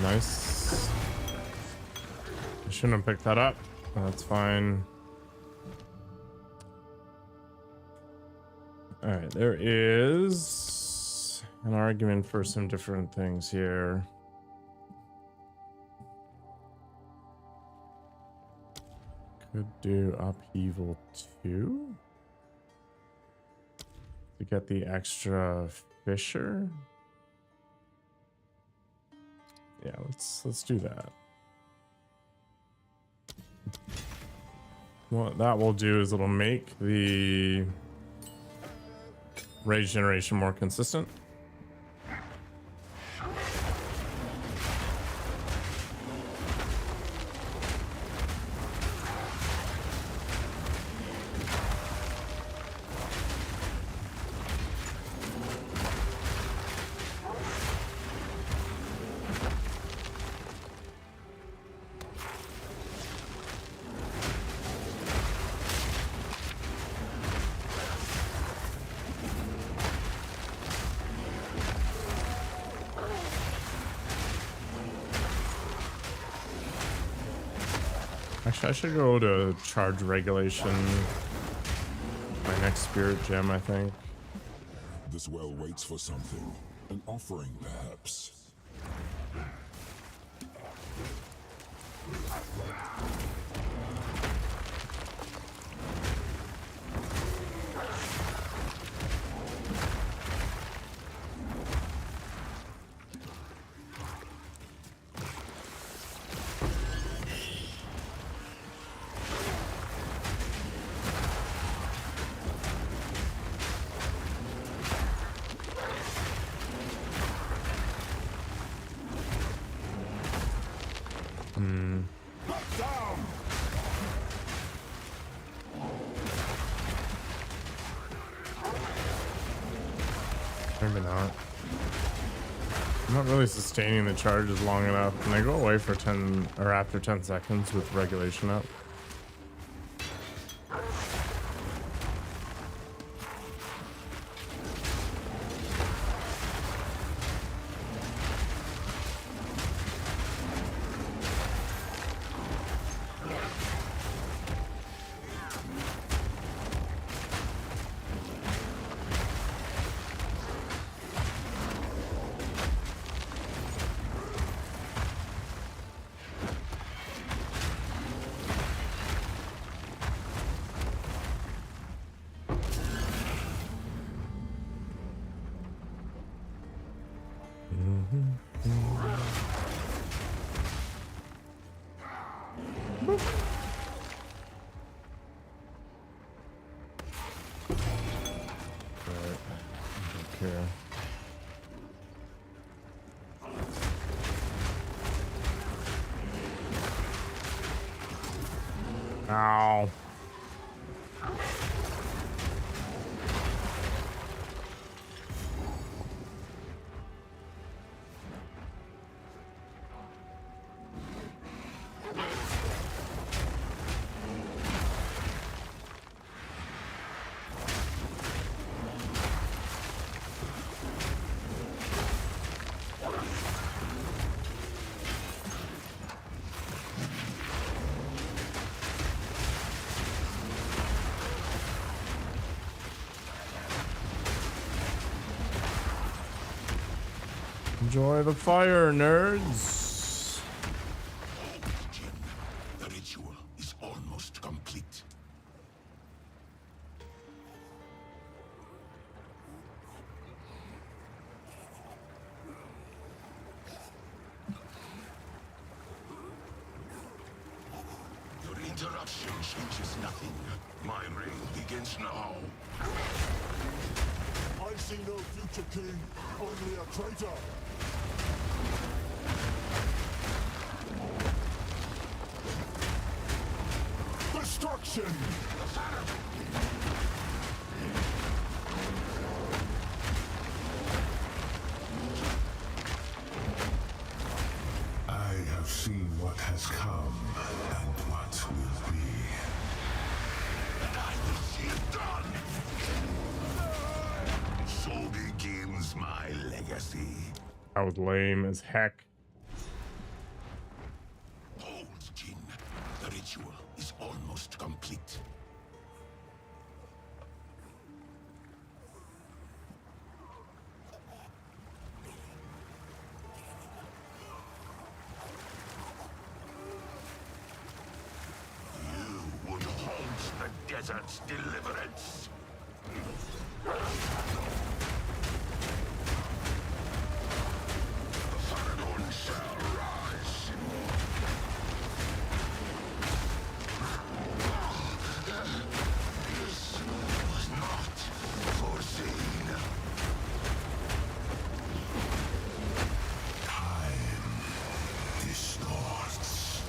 Nice. I shouldn't have picked that up. That's fine. All right, there is an argument for some different things here. Could do upheaval 2 to get the extra fissure. Yeah, let's do that. What that will do is it'll make the rage generation more consistent. Actually, I should go to charge regulation. My next spirit gem, I think. This well waits for something. An offering, perhaps. Maybe not. not really sustaining the charges long enough. And they go away for 10 or after 10 seconds with regulation up. Ow. Enjoy the fire, nerds. The ritual is almost complete. Your interruption changes nothing. My reign begins now. I see no future king, only a traitor. Destruction! I have seen what has come and what will be. And I will see it done! So begins my legacy. That was lame as heck. Hold, Jin. The ritual is almost complete. You would halt the desert's deliverance. The Faragon shall rise. This was not foreseen. Time distorts.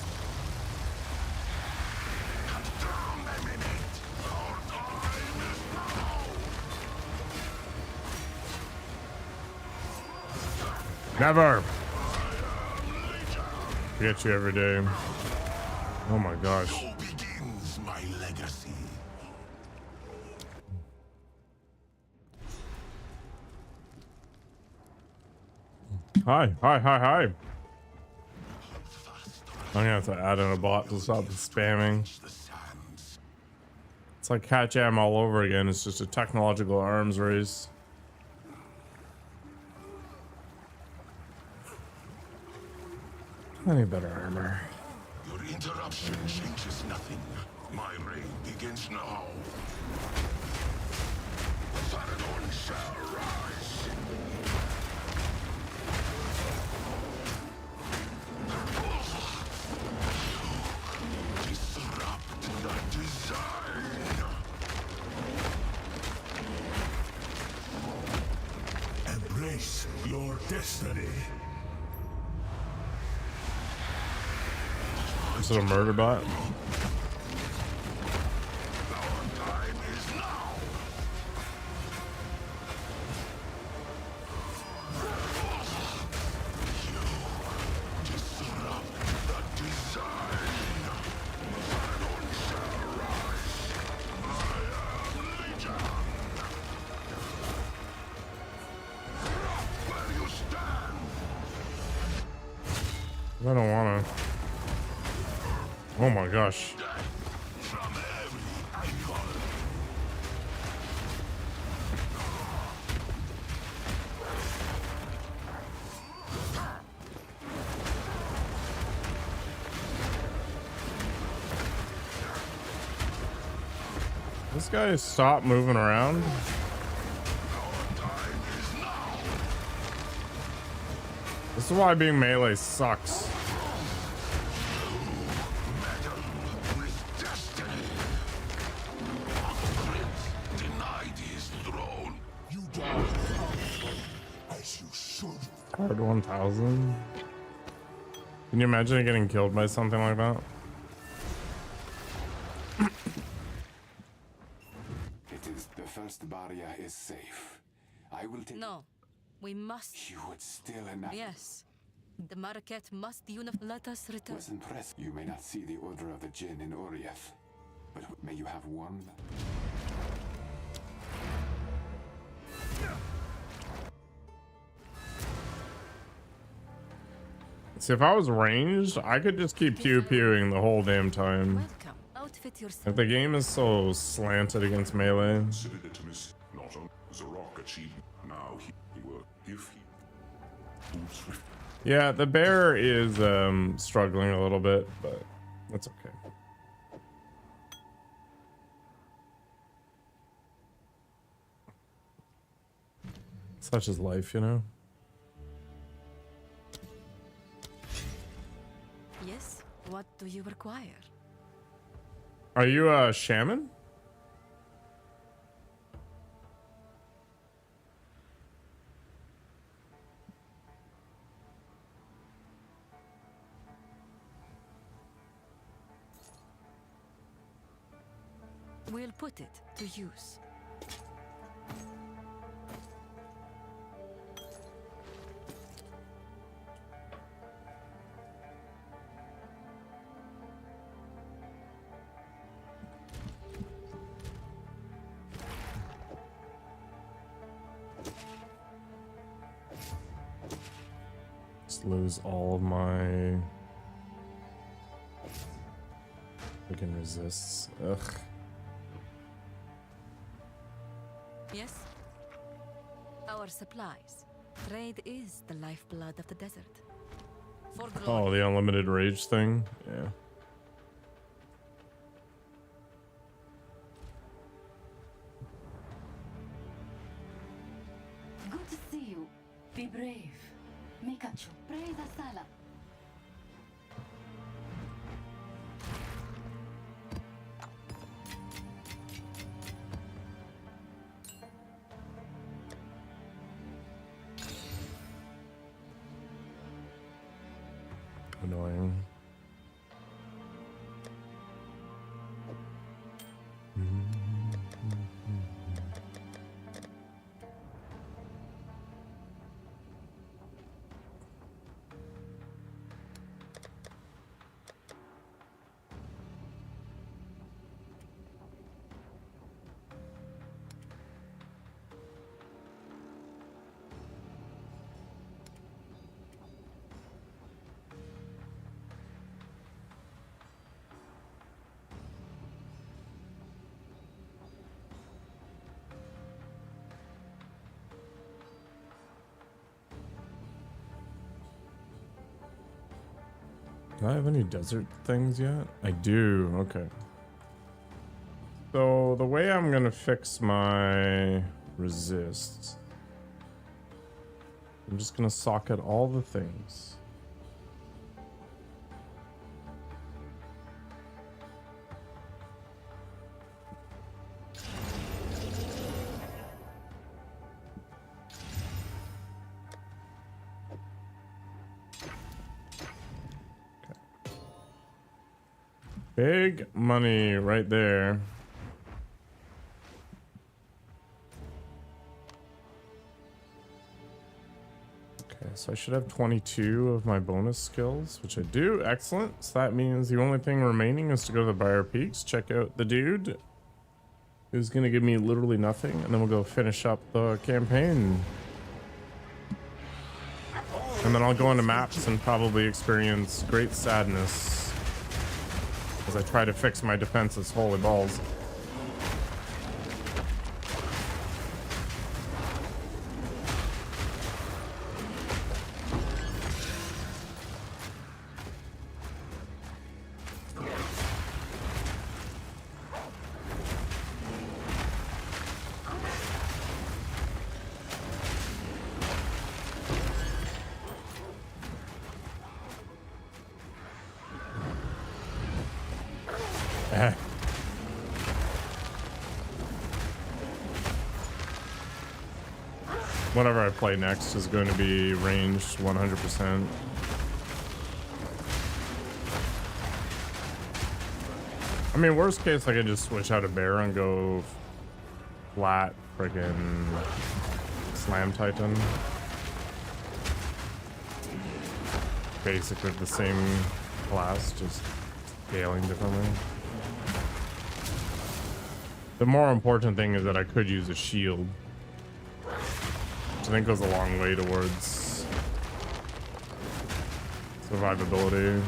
Cut down a minute. Our time is now. Never. Get you every day. Oh my gosh. So begins my legacy. Hi. I'm gonna have to add in a bot to stop the spamming. The sands. It's like Cat Jam all over again. It's just a technological arms race. I need better armor. Your interruption changes nothing. My reign begins now. The Faragon shall rise. Disrupt the design. Embrace your destiny. Is it a murder bot? Our time is now. I don't wanna. Oh my gosh. This guy stopped moving around. This is why being melee sucks. Card 1000. Can you imagine getting killed by something like that? It is the first barrier is safe. I will take. No, we must. You would still enough. Yes. The Marquette must let us return. Was impressed. You may not see the order of the Jinn in Oriath, but may you have one. See, if I was ranged, I could just keep pew-pewing the whole damn time. Welcome. Outfit yourself. If the game is so slanted against melee. Considered it a miss. Not only Zarok achieved, now he will, if he moves with. Yeah, the bear is struggling a little bit, but that's okay. Such is life, you know? Yes. What do you require? Are you a shaman? We'll put it to use. Just lose all of my freaking resists. Ugh. Yes. Our supplies. Trade is the lifeblood of the desert. For Oh, glory. the unlimited rage thing? Yeah. Good to see you. Be brave. Mikachu, pray the sala. Annoying. Do I have any desert things yet? I do. Okay. So the way I'm gonna fix my resists, I'm just gonna socket all the things. Big money right there. Okay, so I should have 22 of my bonus skills, which I do. Excellent. So that means the only thing remaining is to go to the Briar Peaks, check out the dude who's going to give me literally nothing, and then we'll go finish up the campaign. And then I'll go into maps and probably experience great sadness as I try to fix my defenses. Holy balls. Whatever I play next is going to be ranged 100%. I mean, worst case, I could just switch out a bear and go flat friggin' Slam Titan. Basically the same class, just scaling differently. The more important thing is that I could use a shield, which I think goes a long way towards survivability.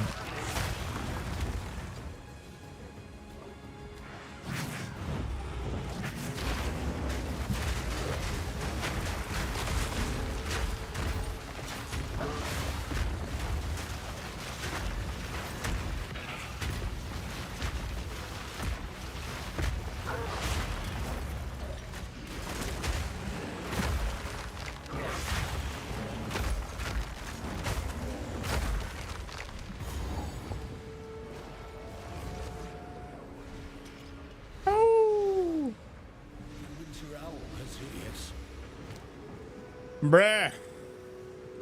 Bruh,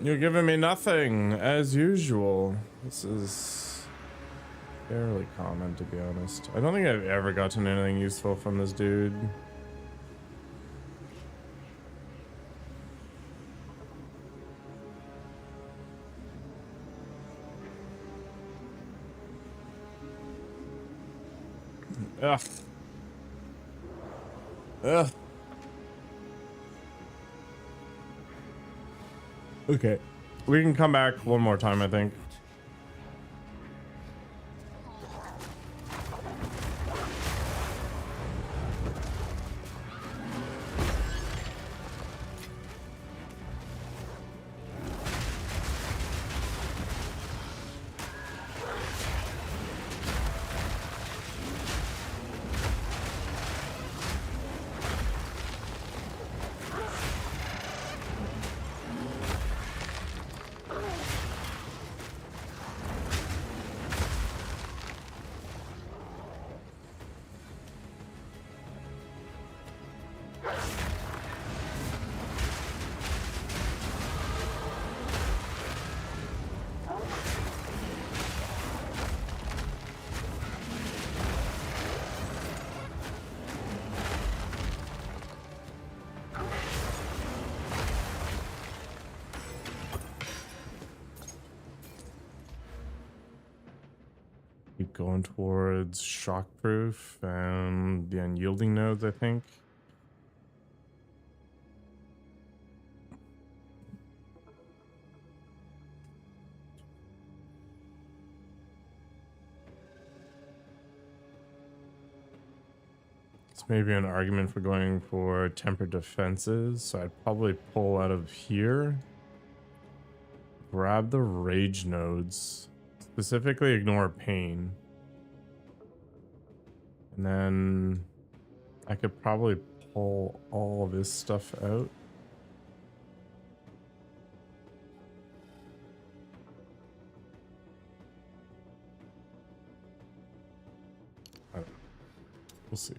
you're giving me nothing as usual. This is fairly common, to be honest. I don't think I've ever gotten anything useful from this dude. Ugh. Ugh. Okay, we can come back one more time, I think. Keep going towards shockproof and the unyielding nodes, I think. It's maybe an argument for going for tempered defenses, so I'd probably pull out of here. Grab the rage nodes. Specifically ignore pain. And then I could probably pull all of this stuff out. I don't know. We'll see.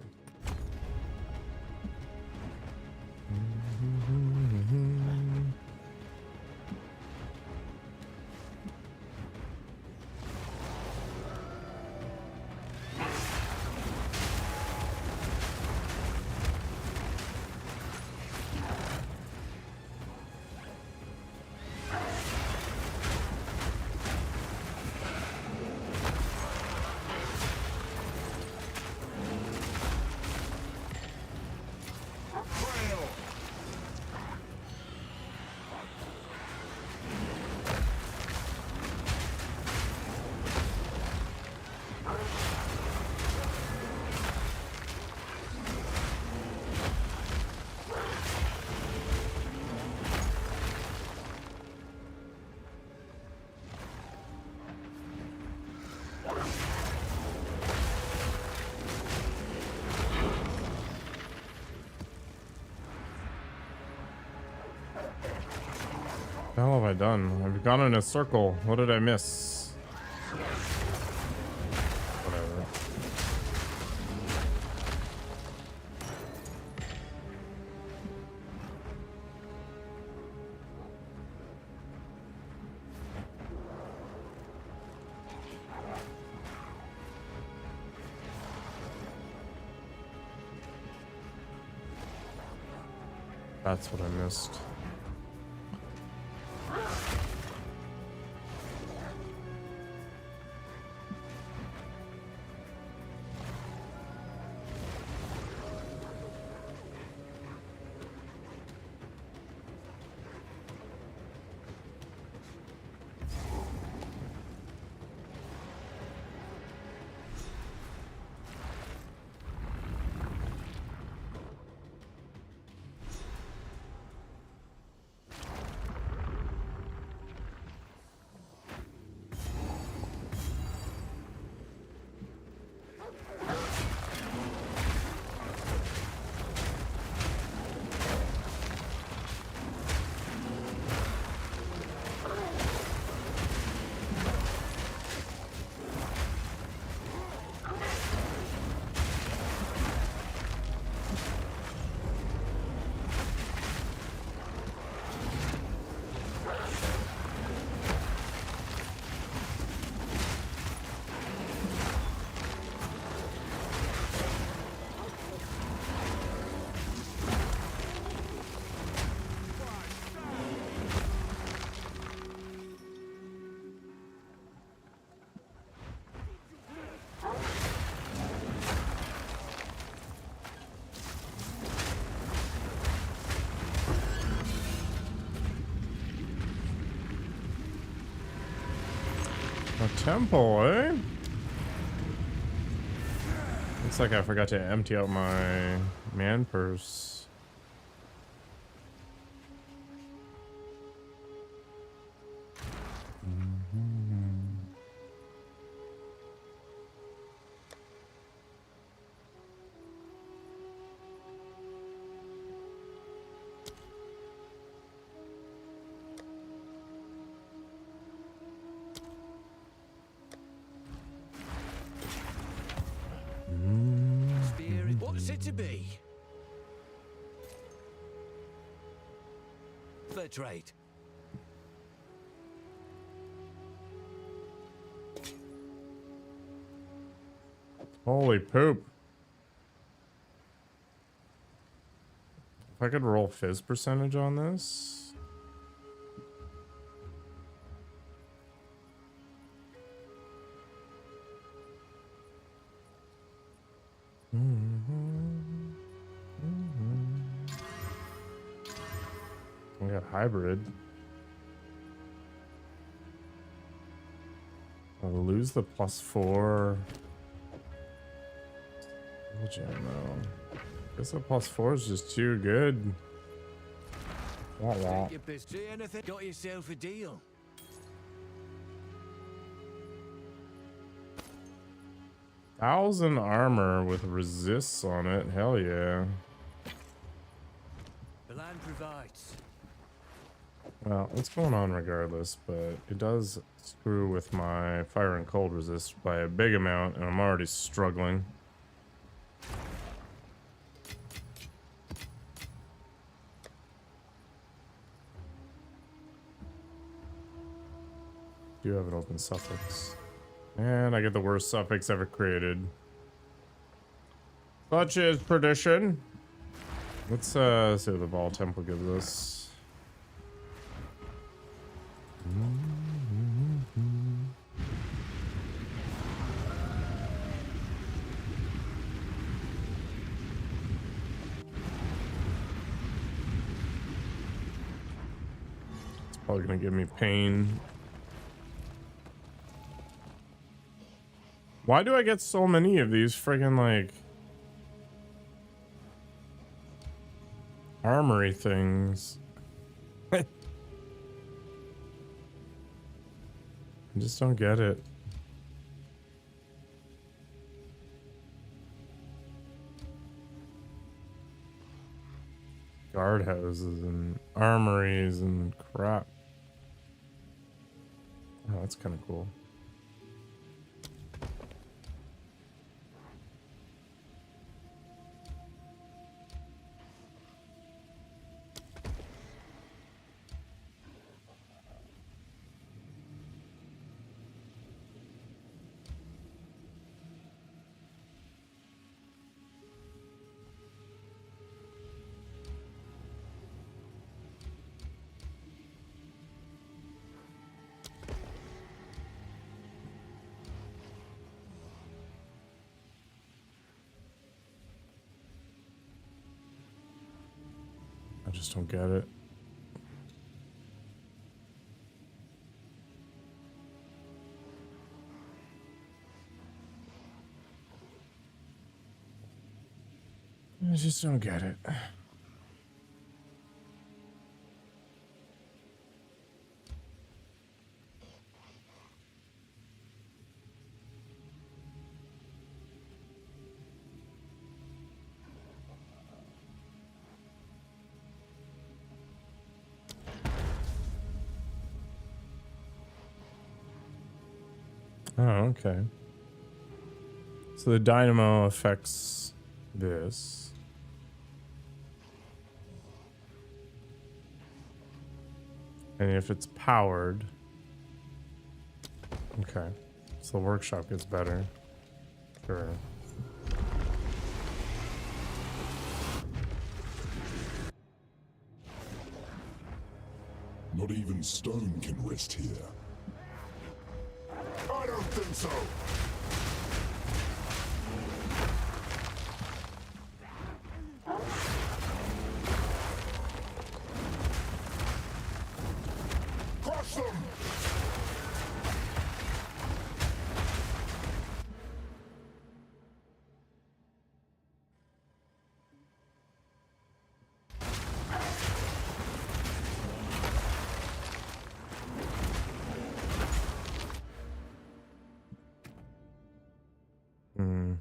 The hell have I done? I've gone in a circle. What did I miss? Whatever. That's what I missed. A temple, eh? Looks like I forgot to empty out my man purse. Spirit, what's it to be? Fair trade. Holy poop. If I could roll fizz percentage on this. We got hybrid. I'll lose the +4. Which I don't know. Guess the +4 is just too good. Wah, wah. You busy anything? Got yourself a deal. Thousand armor with resists on it. Hell yeah. The land provides. Well, it's going on regardless, but it does screw with my fire and cold resist by a big amount, and I'm already struggling. Do have an open suffix. And I get the worst suffix ever created. Such is perdition. Let's see what the Ball Temple gives us. It's probably gonna give me pain. Why do I get so many of these friggin' like armory things? I just don't get it. Guardhouses and armories and crap. Oh, that's kind of cool. I just don't get it. I just don't get it. Oh, okay. So the dynamo affects this. And if it's powered... Okay. So the workshop gets better. Sure. Not even stone can rest here. I don't think so. Crush them! Hmm.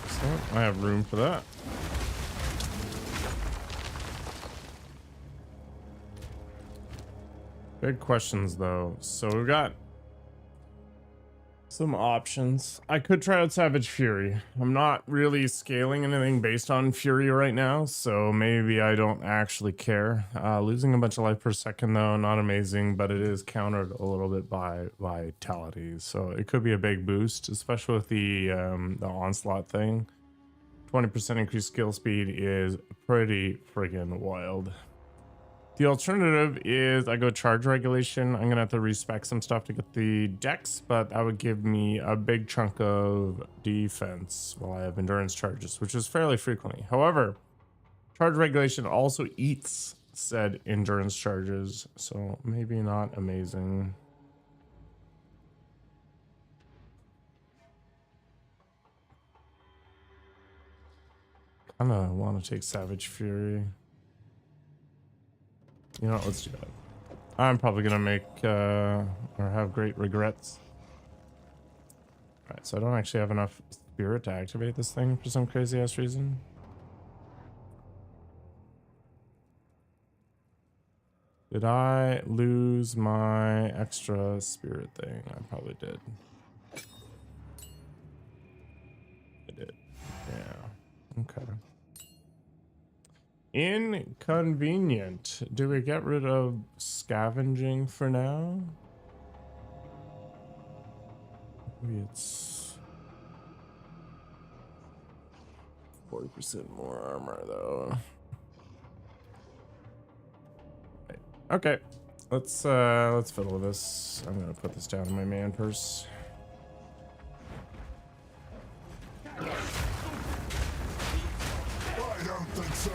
So I have room for that. Big questions though. So we've got some options. I could try out Savage Fury. I'm not really scaling anything based on Fury right now, so maybe I don't actually care. Losing a bunch of life per second though, not amazing, but it is countered a little bit by Vitality, so it could be a big boost, especially with the Onslaught thing. 20% increased skill speed is pretty friggin' wild. The alternative is I go charge regulation. I'm gonna have to respec some stuff to get the dex, but that would give me a big chunk of defense while I have endurance charges, which is fairly frequently. However, charge regulation also eats said endurance charges, so maybe not amazing. Kinda want to take Savage Fury. You know what, let's do that. I'm probably gonna make or have great regrets. Alright, so I don't actually have enough spirit to activate this thing for some crazy ass reason. Did I lose my extra spirit thing? I probably did. I did. Yeah. Okay. Inconvenient. Do we get rid of scavenging for now? Maybe it's 40% more armor though. Right. Okay. Let's fiddle with this. I'm gonna put this down in my man purse. I don't think so.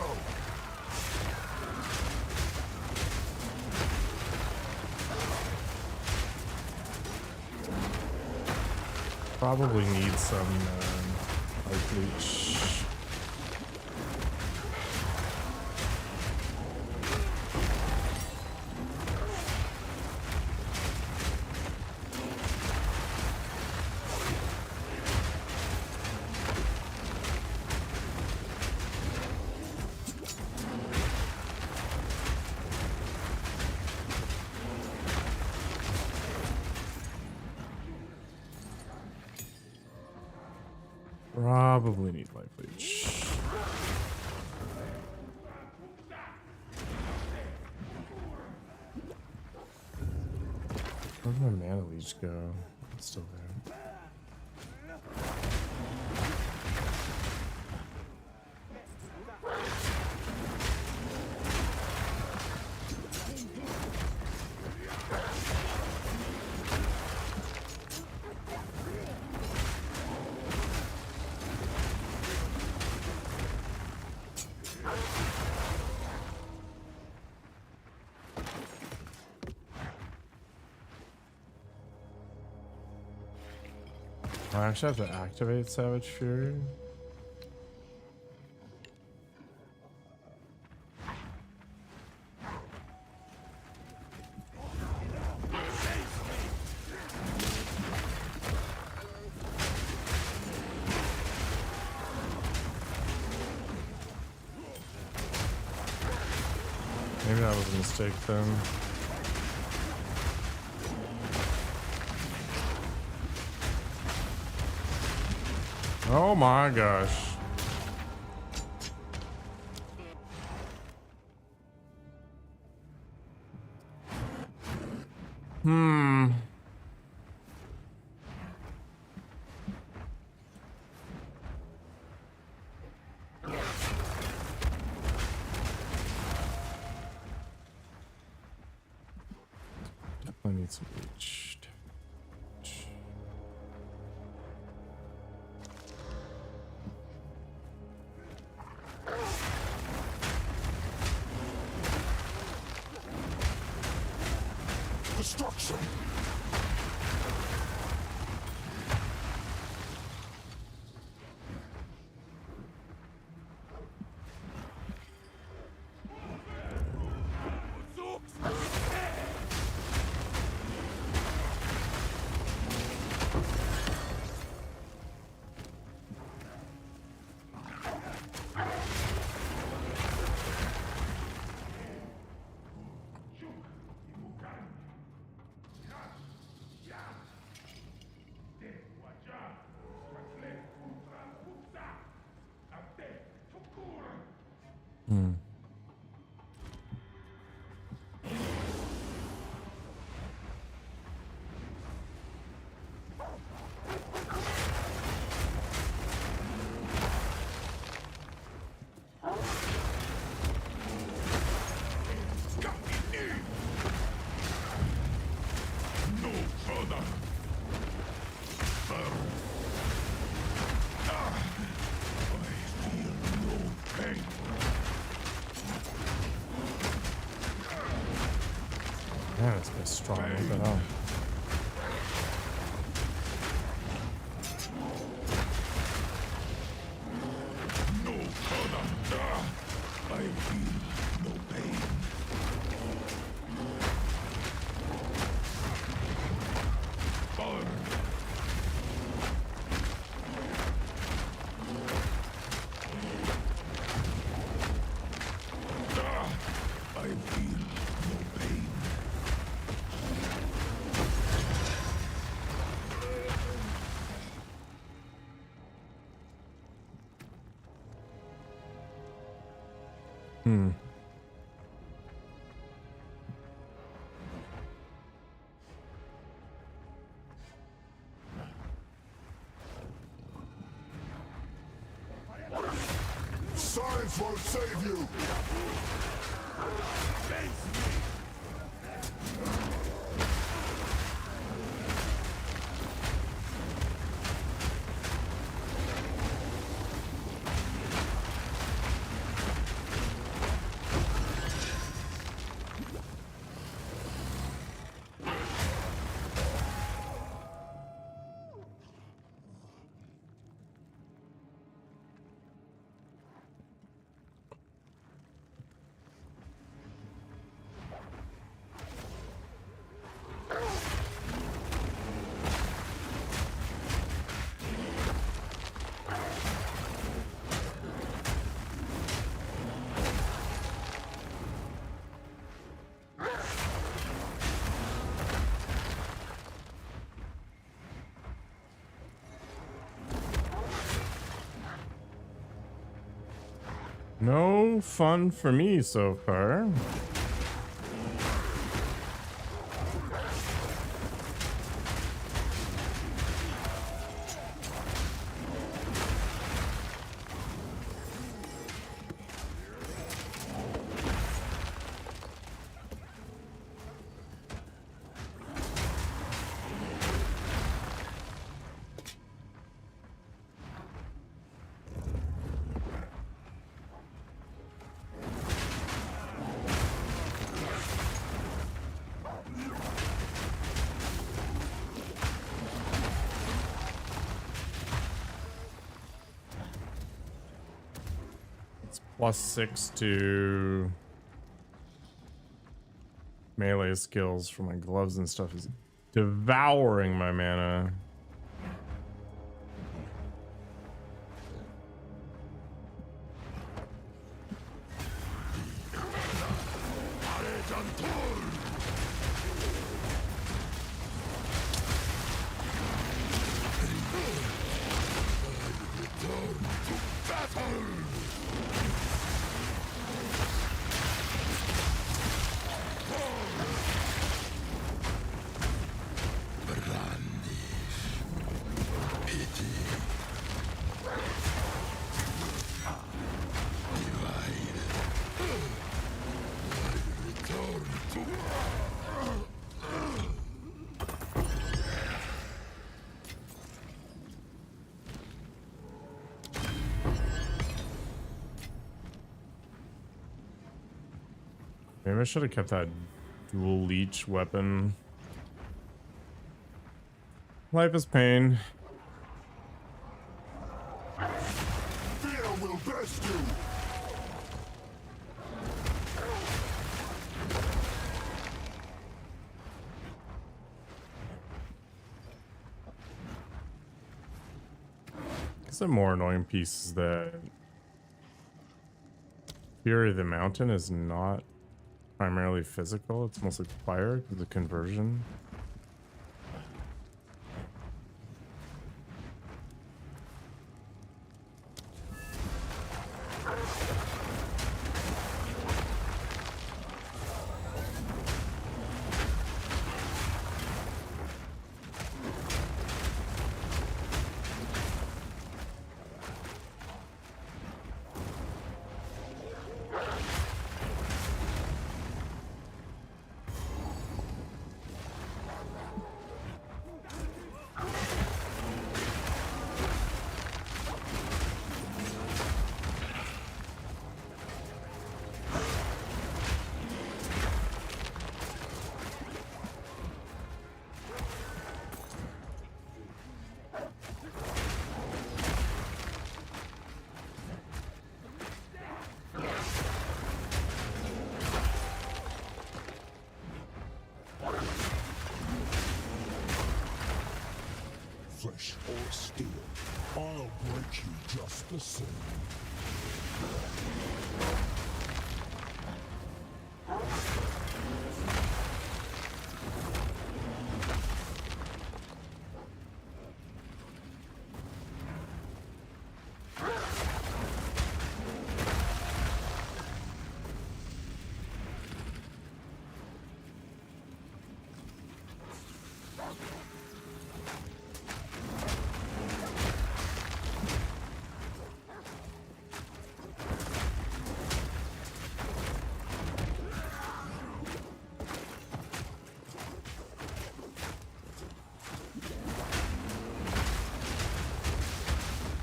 Probably need some life leech. Probably need life leech. Where'd my mana leech go? It's still there. I actually have to activate Savage Fury. Maybe that was a mistake then. Oh my gosh. Definitely need some reach. Destruction! Man, it's been strong. What the hell? Science won't save you! No fun for me so far. +6 to melee skills for my gloves and stuff is devouring my mana. Maybe I should have kept that dual leech weapon. Life is pain. Fear will burst you. I guess the more annoying piece is that Fury of the Mountain is not primarily physical, it's mostly fire, the conversion. Flesh or steel, I'll break you just the same.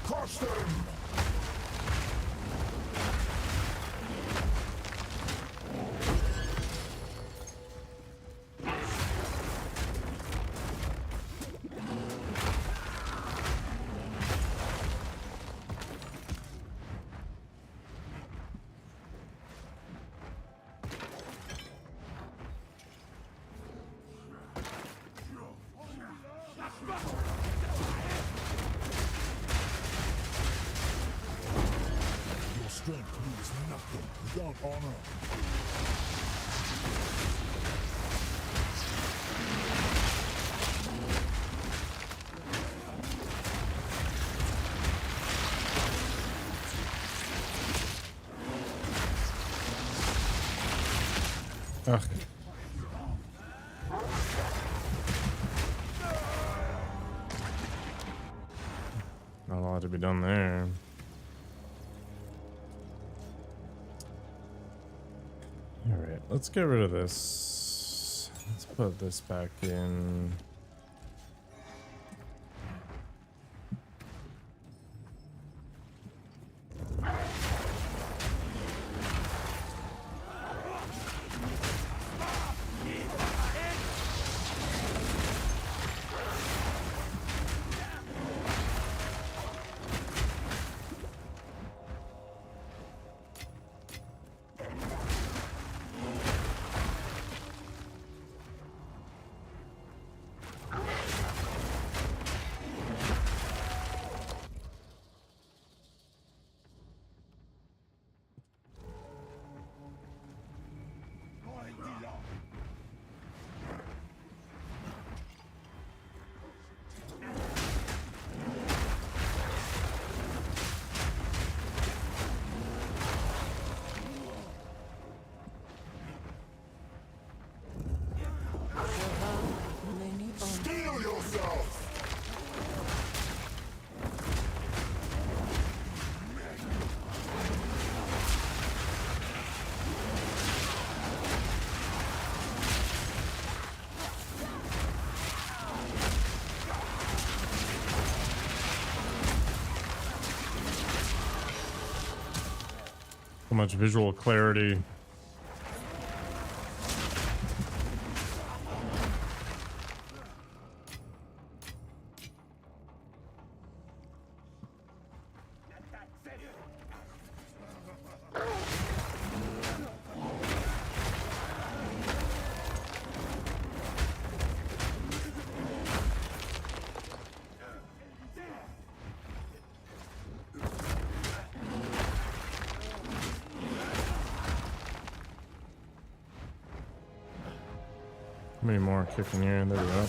Crush them! Strength means nothing without honor. Ugh. Not a lot to be done there. All right, let's get rid of this. Let's put this back in. So much visual clarity. How many more kicking here? There we go.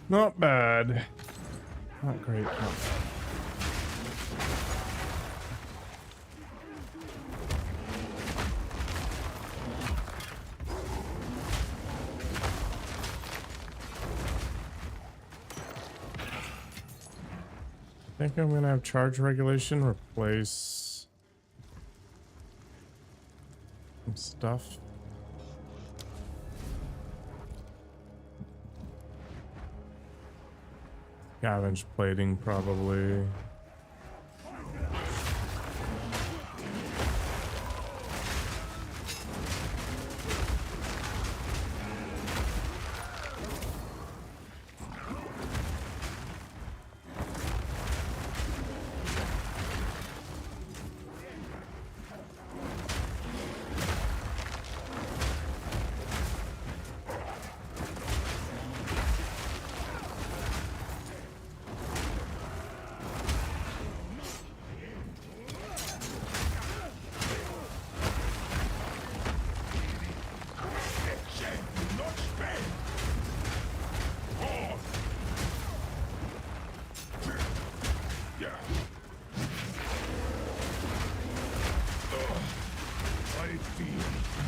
Not bad. Not great. Not bad. I think I'm gonna have charge regulation replace some stuff. Scavenge plating, probably.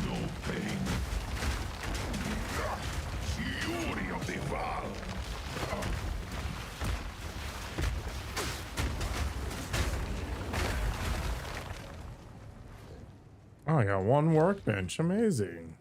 no pain. Fury of the Val. Oh, I got one workbench. Amazing.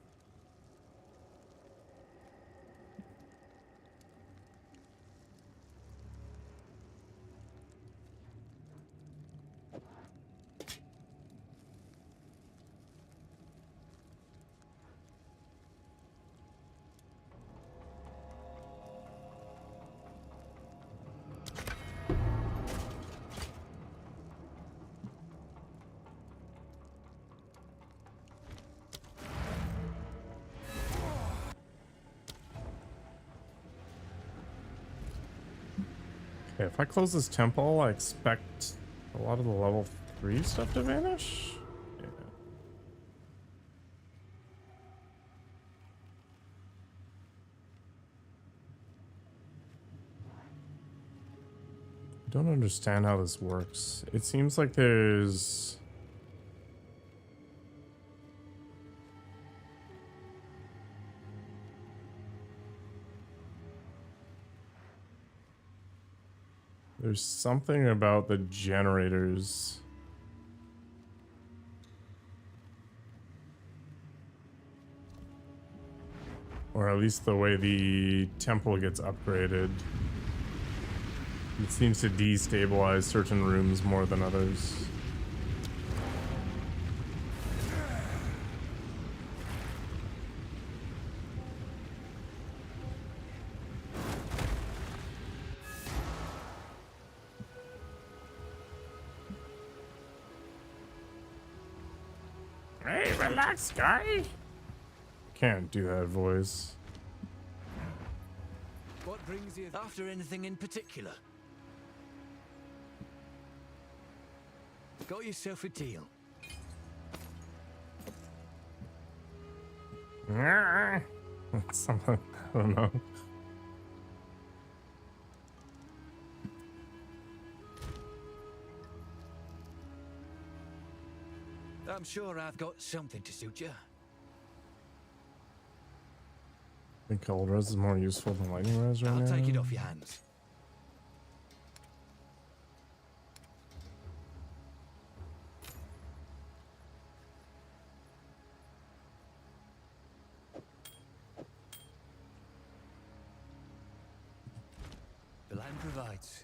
Okay, if I close this temple, I expect a lot of the level 3 stuff to vanish. Yeah. I don't understand how this works. It seems like there's... There's something about the generators. Or at least the way the temple gets upgraded. It seems to destabilize certain rooms more than others. Hey, relax, guy. Can't do that voice. What brings you after anything in particular? Got yourself a deal. Something, I don't know. I'm sure I've got something to suit you. I think cold res is more useful than lightning res right now. I'll take it off your hands. The land provides.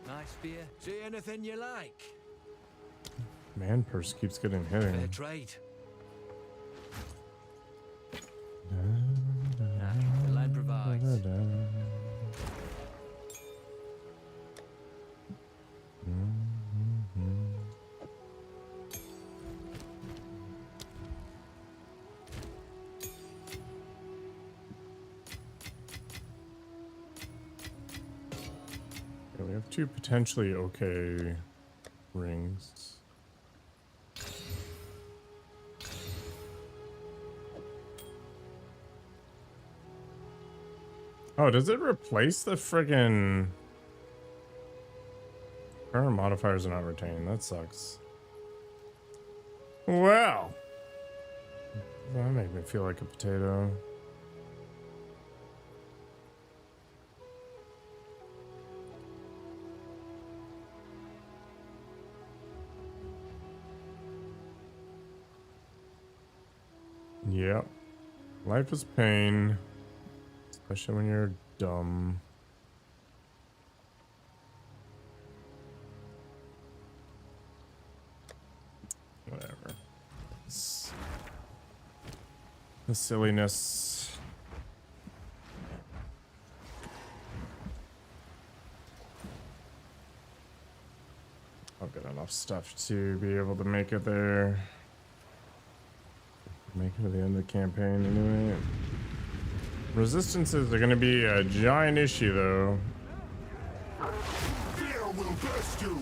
Nice spear. See anything you like? Man purse keeps getting Fair hit. trade. The land provides. Yeah, we have two potentially okay rings. Oh, does it replace the friggin... Current modifiers are not retained. That sucks. Well. That made me feel like a potato. Yep. Life is pain. Especially when you're dumb. Whatever. The silliness. I'll get enough stuff to be able to make it there. Make it to the end of the campaign anyway. Resistances are going to be a giant issue, though. Fear will burst you.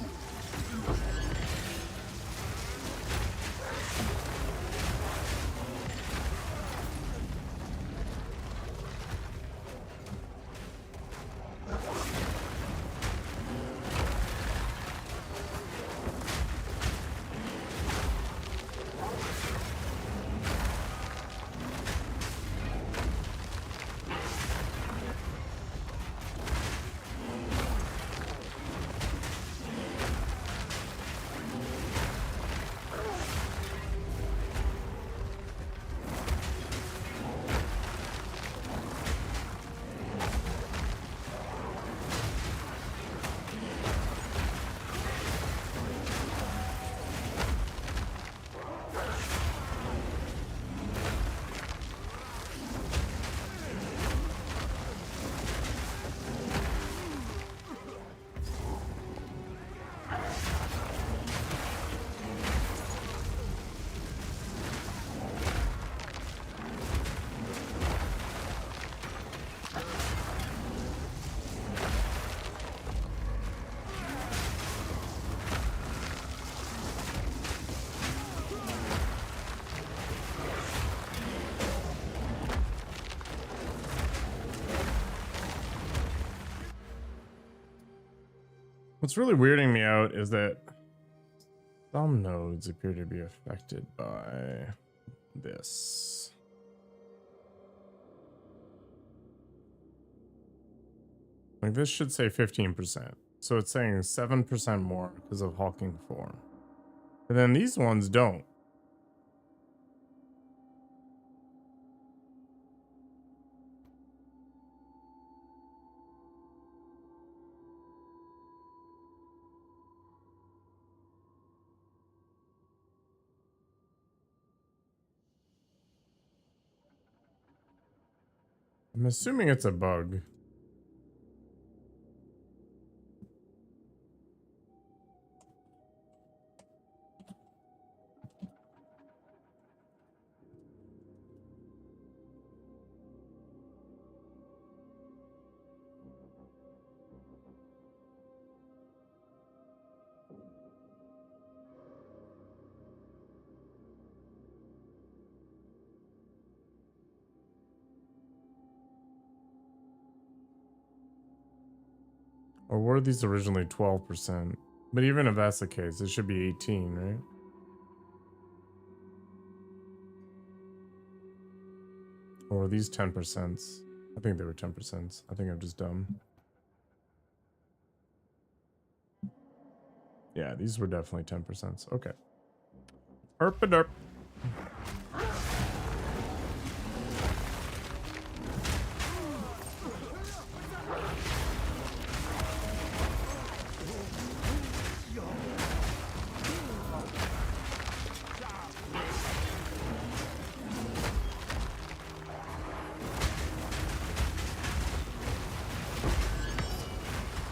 What's really weirding me out is that some nodes appear to be affected by this. Like this should say 15%. So it's saying 7% more because of hulking form. And then these ones don't. I'm assuming it's a bug. Or were these originally 12%? But even if that's the case, it should be 18, right? Or were these 10%? I think they were 10%. I think I'm just dumb. Yeah, these were definitely 10%. Okay. Herp-a-derp.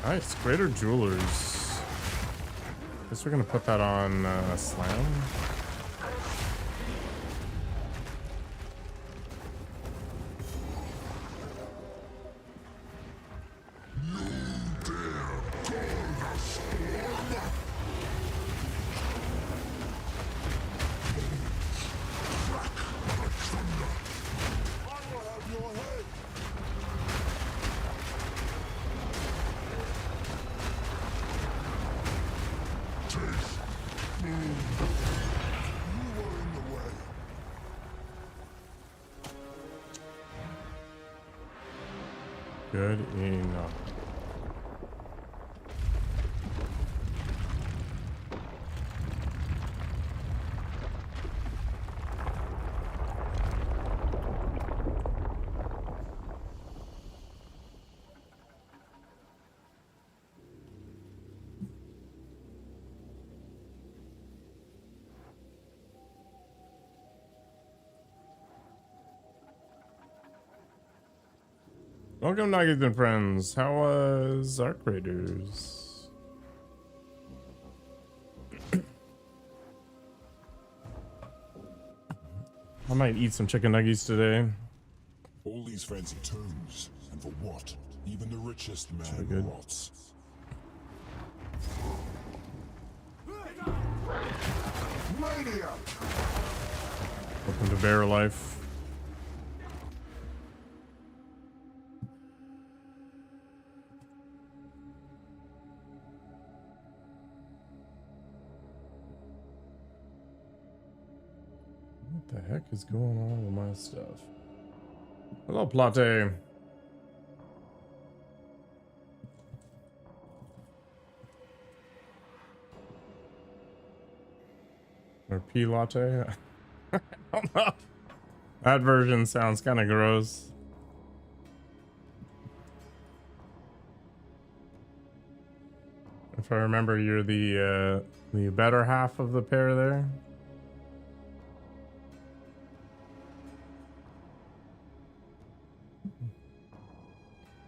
Nice, Greater Jewelers. Guess we're gonna put that on Slam. Good enough. Welcome, Nuggets and friends. How was Arc Raiders? I might eat some chicken nuggets today. All these fancy tombs, and for what? Even the richest Very man good. rots. Mania! Welcome to Bear Life. What the heck is going on with my stuff? Hello, Plate. Or P latte? I don't know. That version sounds kind of gross. If I remember, you're the better half of the pair there.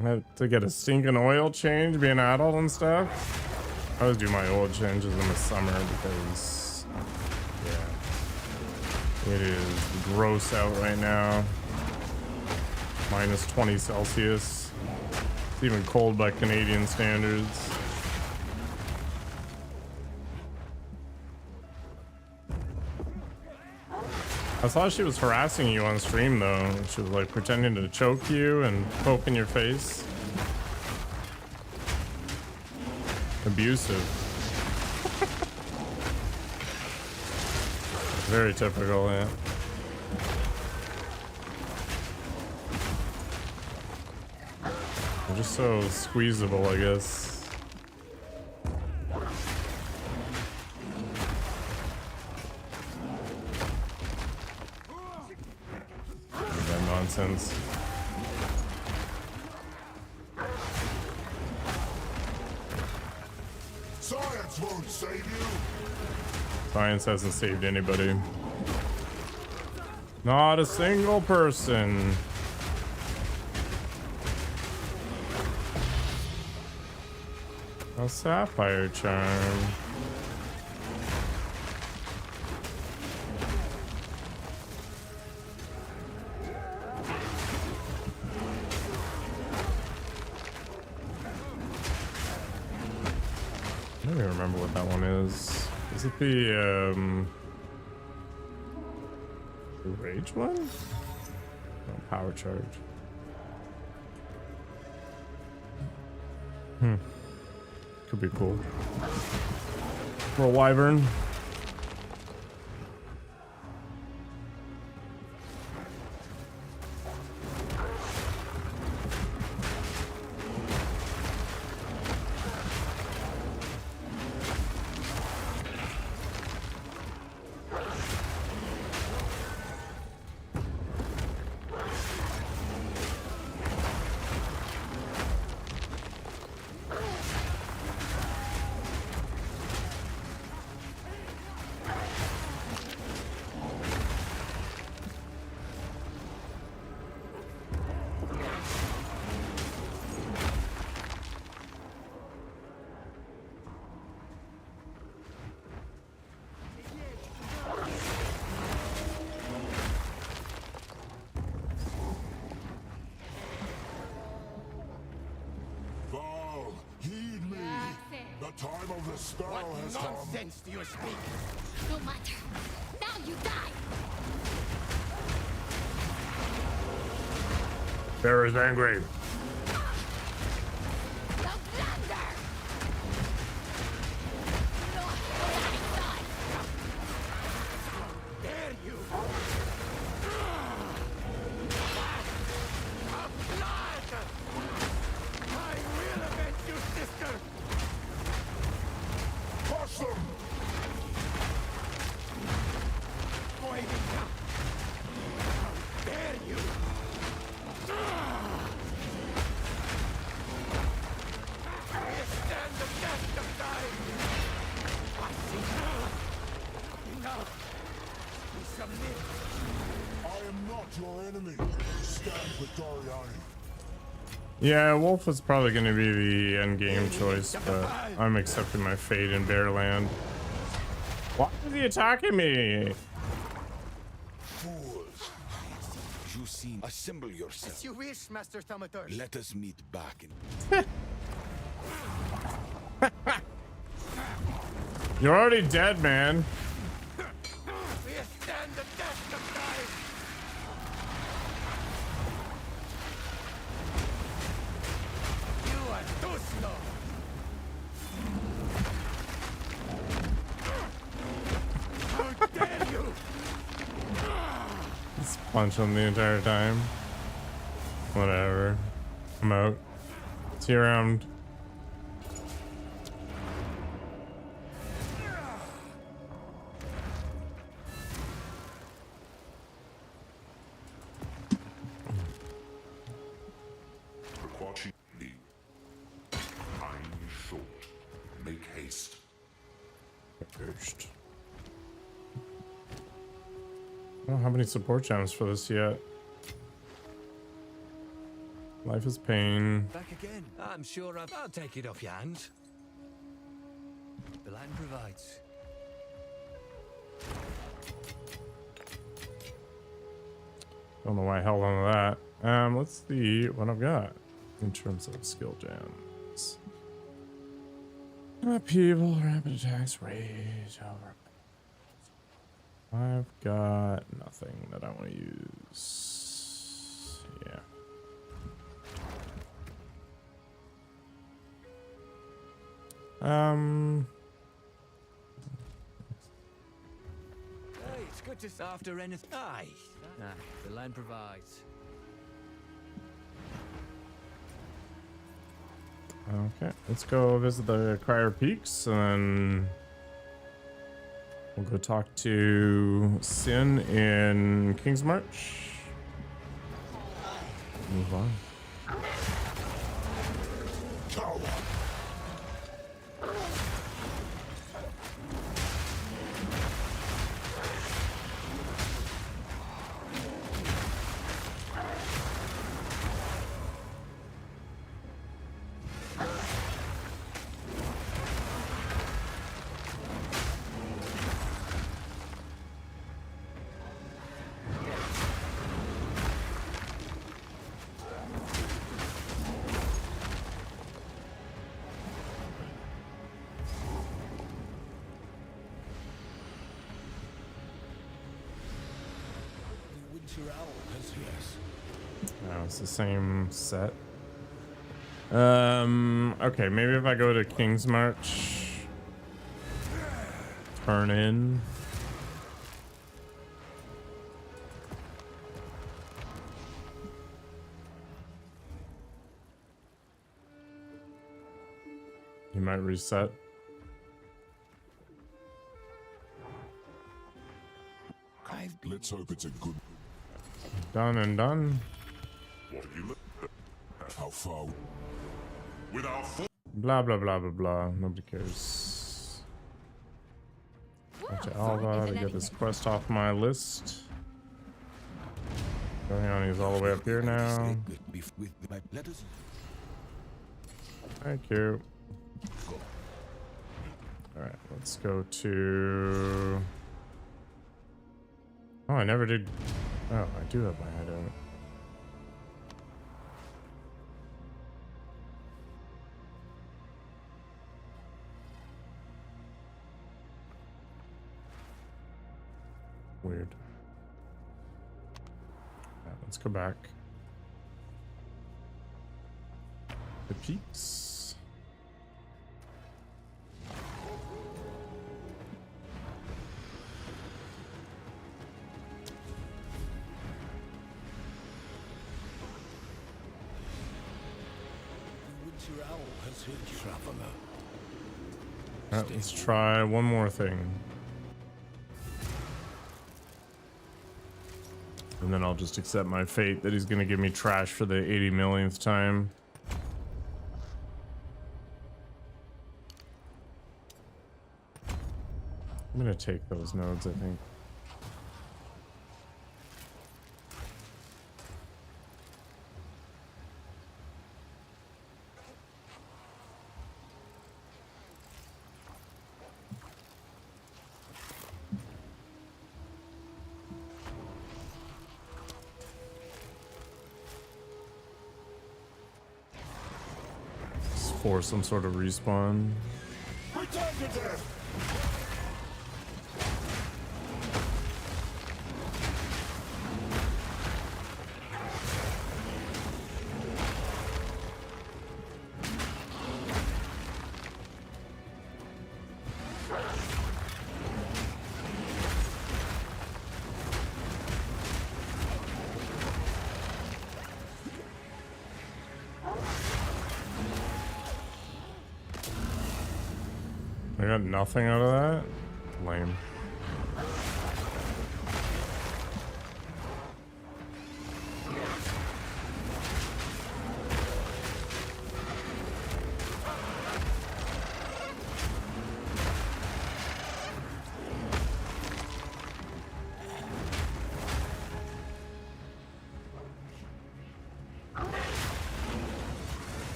I had to get a stinking oil change, being an adult and stuff. I always do my oil changes in the summer because, yeah, it is gross out right now. Minus 20 Celsius. It's even cold by Canadian standards. I saw she was harassing you on stream though. She was like pretending to choke you and poke in your face. Abusive. Very typical, yeah. They're just so squeezable, I guess. That nonsense. Science won't save you. Science hasn't saved anybody. Not a single person. A sapphire charm. I don't even remember what that one is. Is it the rage one? No, power charge. Could be cool. For a wyvern. Val, heed me. The time of the sparrow has come. Nonsense do you speak? No matter. Now you die. Bear is angry. Outlander! No, die. Dare you? Outlander! I will avenge you, sister! Crush them! Moivita! How dare you? Withstand the test of time! I see enough! We submit! I am not your enemy. Stand with Doriani. Yeah, Wolf is probably going to be the end game choice, but I'm accepting my fate in Bearland. Why is he attacking me? Fools! You seem assemble yourself. As you wish, Master Thaumaturge. Let us meet back in. You're already dead, man. Withstand the test of time! You are too slow! How dare you! Just punch him the entire time. Whatever. I'm out. See you around. Watching me. Time is short. Make haste. First. I don't have any support gems for this yet. Life is pain. Back again. I'm sure I'll take it off your hands. The land provides. Don't know why I held on to that. Let's see what I've got in terms of skill gems. Upheaval, rapid attacks, rage, over. I've got nothing that I want to use. Yeah. Hey, it's good to after anything. Aye. The land provides. Okay, let's go visit the Crier Peaks, and then we'll go talk to Sin in King's March. Move on. No, it's the same set. Okay, maybe if I go to King's March, turn in. You might reset. Let's hope it's a good. Done and done. How far? Without Blah blah blah blah blah. Nobody cares. Go to Alva to get this quest off my list. He's all the way up here now. Thank you. Alright, let's go to... Oh, I never did... Oh, I do have my head out. Weird. Yeah, let's go back. The peaks. Alright, let's try one more thing. And then I'll just accept my fate that he's gonna give me trash for the 80 millionth time. I'm gonna take those nodes, I think. For some sort of respawn. I got nothing out of that? Lame.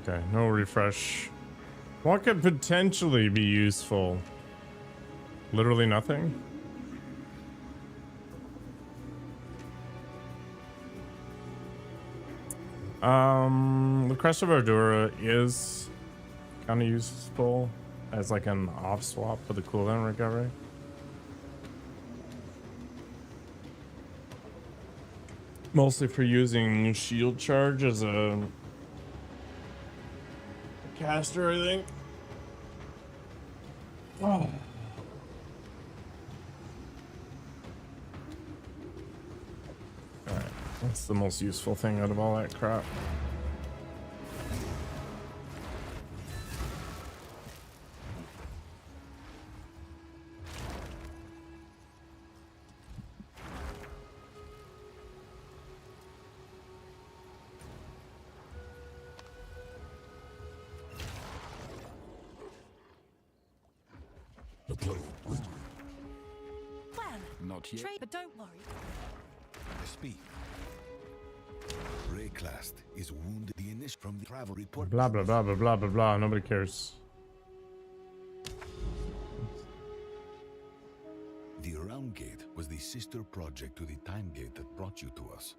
Okay, no refresh. What could potentially be useful? Literally nothing? The Crest of Ardura is kind of useful as like an off swap for the cooldown recovery. Mostly for using shield charge as a caster, I think. Oh. Alright, that's the most useful thing out of all that crap. Well, Not yet. trade, but don't worry. Speak. Rayclast is wounded. The initial from the travel report. Blah blah blah blah blah blah blah. Nobody cares. The Round Gate was the sister project to the Time Gate that brought you to us.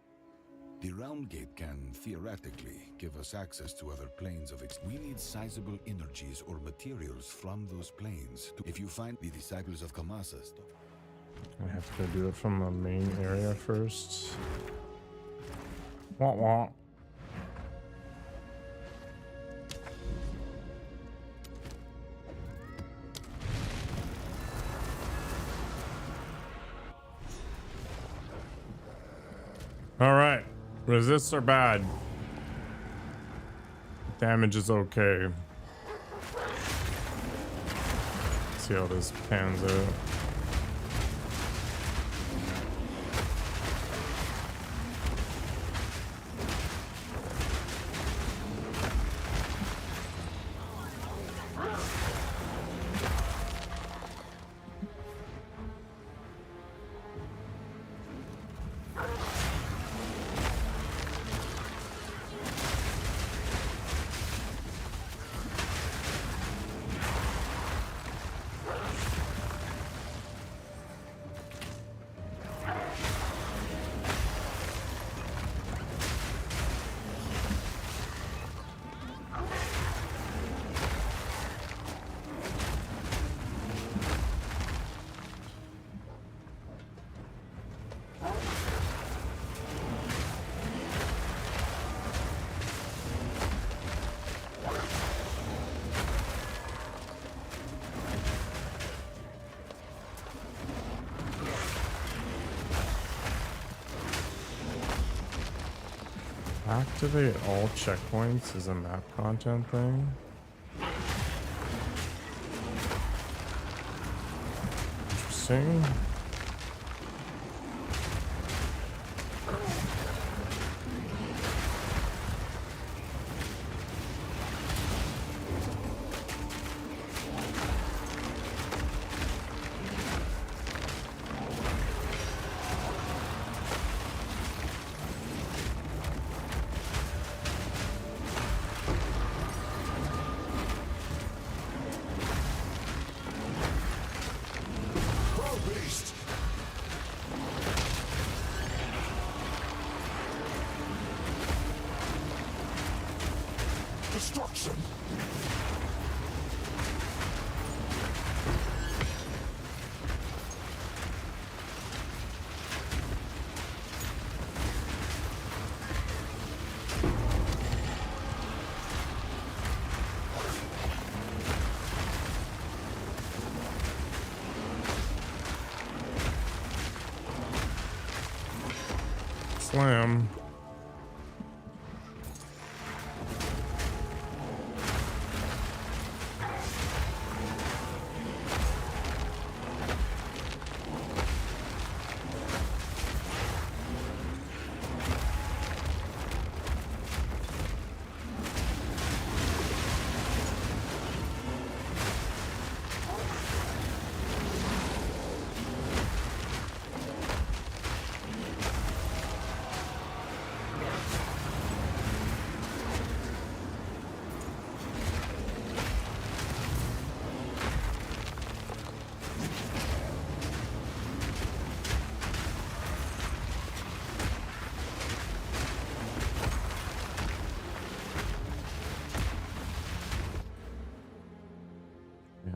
The Round Gate can theoretically give us access to other planes of it. We need sizable energies or materials from those planes. If you find the disciples of Kamasa, I have to do it from the main area first. Wah wah. All right, resists are bad. Damage is okay. See how this pans out. Activate all checkpoints is a map content thing. Interesting. Destruction! Slam.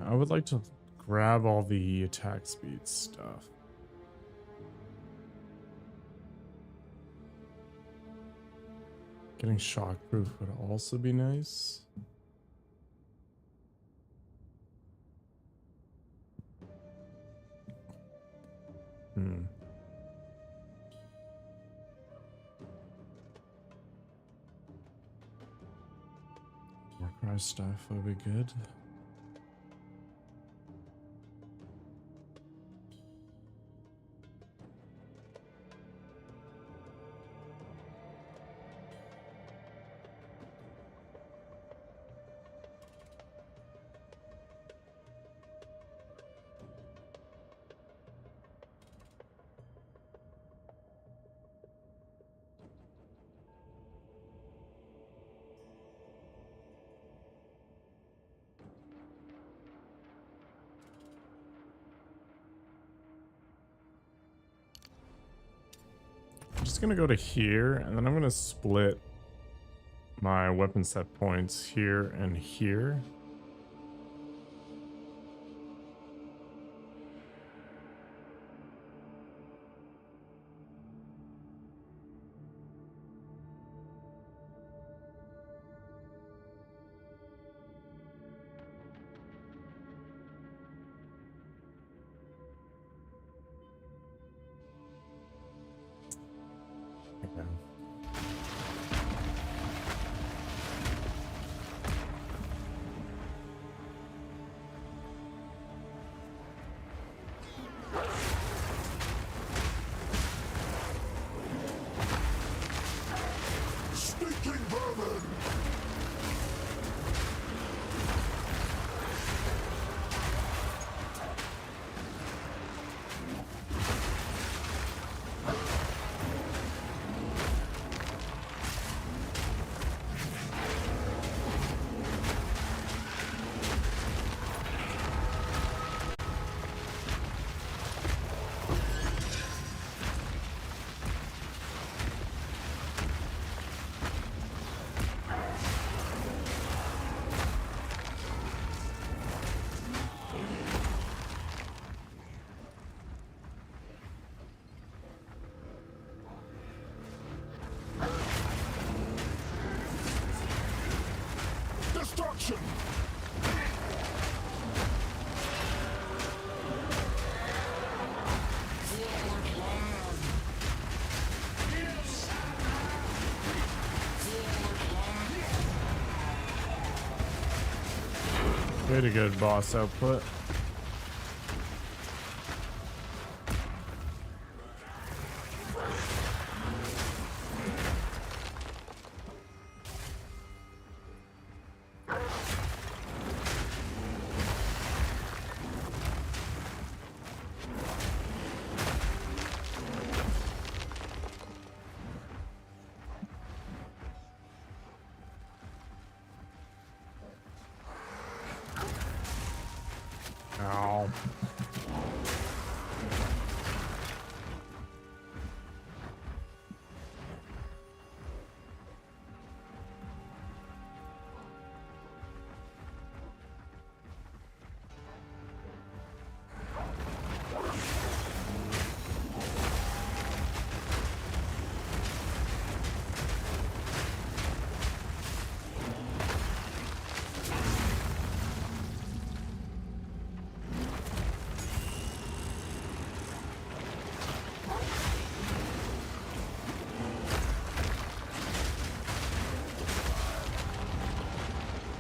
I would like to grab all the attack speed stuff. Getting shockproof would also be nice. Warcry stuff would be good. I'm just gonna go to here, and then I'm gonna split my weapon set points here and here. Okay. Stinking vermin! Destruction! Pretty good boss output. Ow.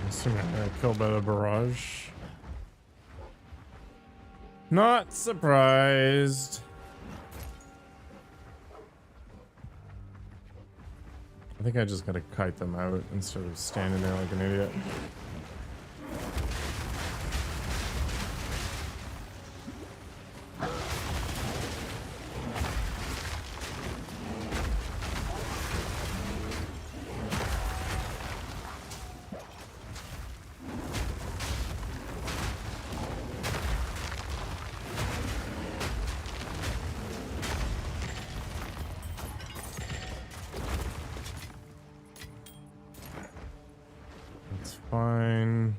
Assuming I got killed by the barrage. Not surprised. I think I just gotta kite them out instead of standing there like an idiot. That's fine.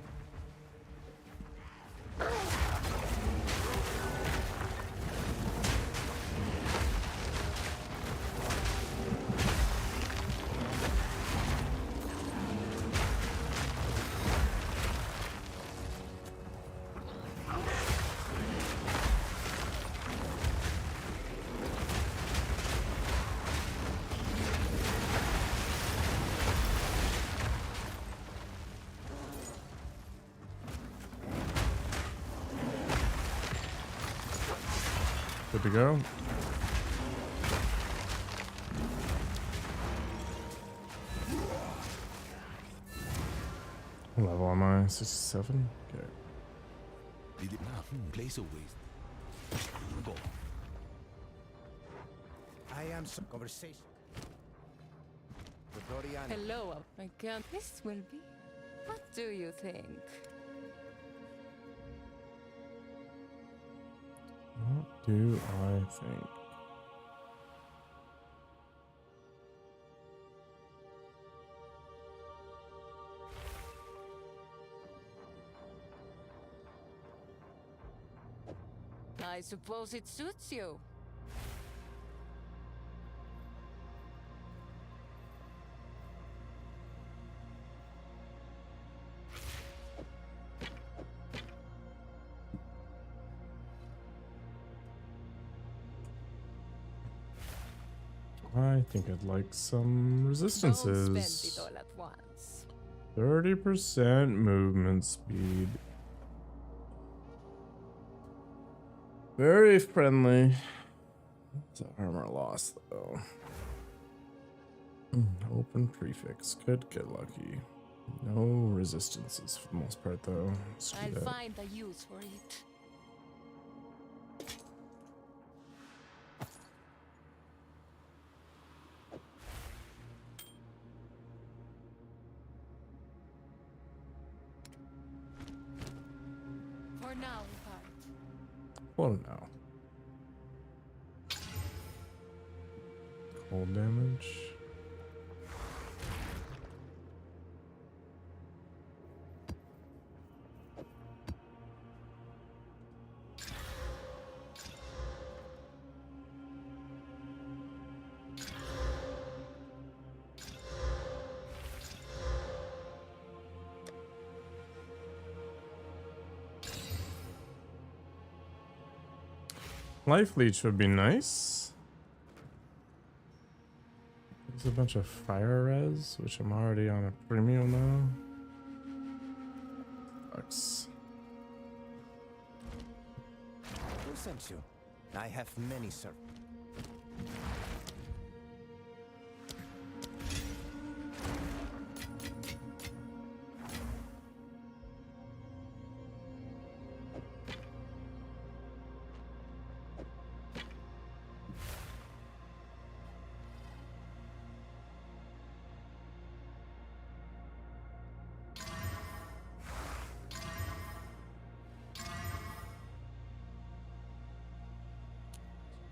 Good to go. What level am I? 67? Okay. Place a waste. Go. I am some conversation. The Dorian. Hello, I can't. This will be. What do you think? What do I think? I suppose it suits you. I think I'd like some Don't spend resistances. it all at once. 30% movement speed. Very friendly. It's armor loss though. Open prefix. Could get lucky. No resistances for the most part though. Let's do I'll that. find a use for it. For now, we part. Well, no. Cold damage. Life leech would be nice. There's a bunch of fire res, which I'm already on a premium now. Sucks. Who sent you? I have many, sir.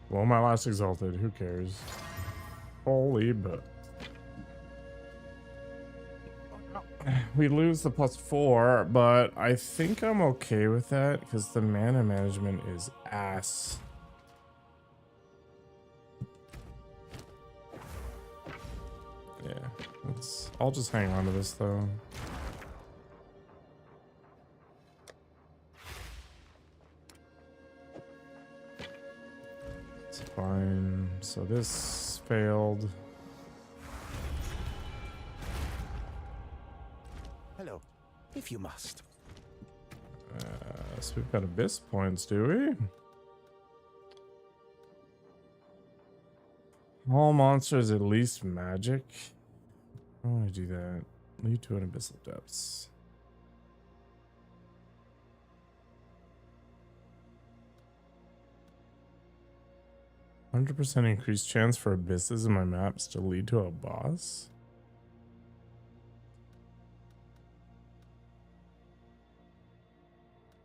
Well, my last exalted, who cares? Holy but we lose the +4, but I think I'm okay with that because the mana management is ass. Yeah, I'll just hang on to this though. It's fine. So this failed. Hello, if you must. So we've got abyss points, do we? All monsters at least magic. How do I do that? Lead to an abyssal depths. %100% increased chance for abysses in my maps to lead to a boss.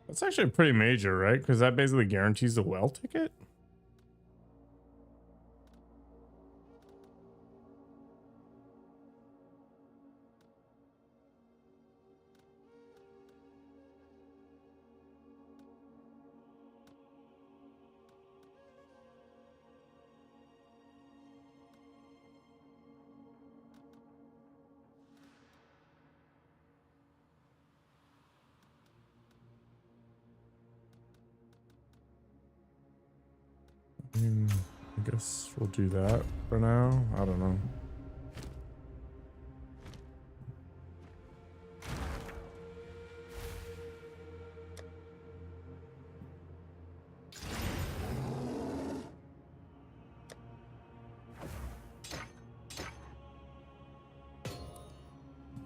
That's actually pretty major, right? Because that basically guarantees the well ticket. I guess we'll do that for now. I don't know.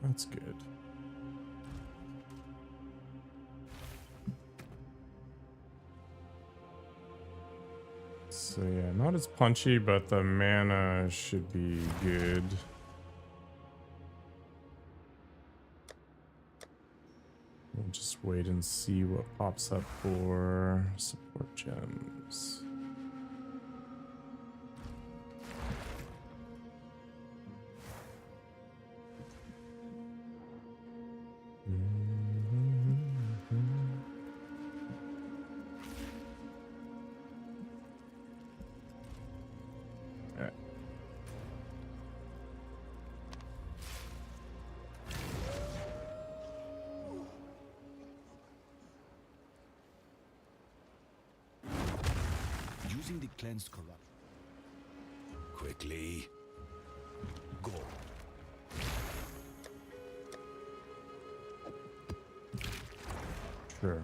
That's good. So yeah, not as punchy, but the mana should be good. We'll just wait and see what pops up for support gems. Alright. Using the cleansed corrupt. Quickly. Go. Sure.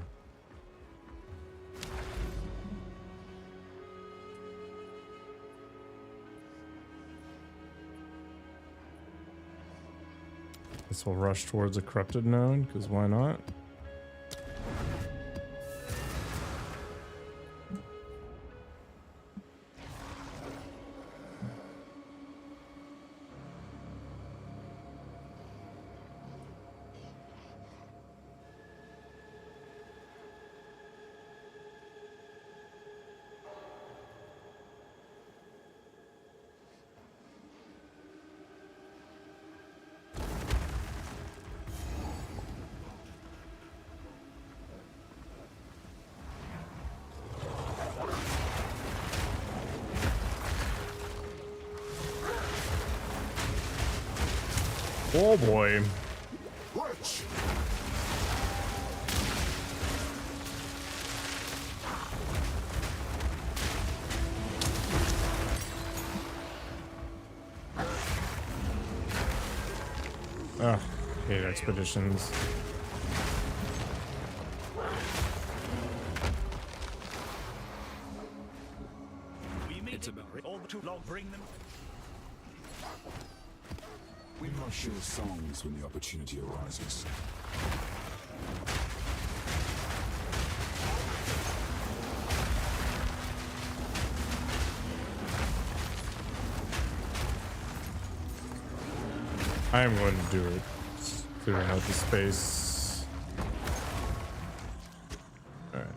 Guess we'll rush towards a corrupted node, because why not? Oh boy. Watch. Ugh, hate expeditions. It's about all too long. Bring them. We must share songs when the opportunity arises. I am going to do it. Clearing out the space. Alright.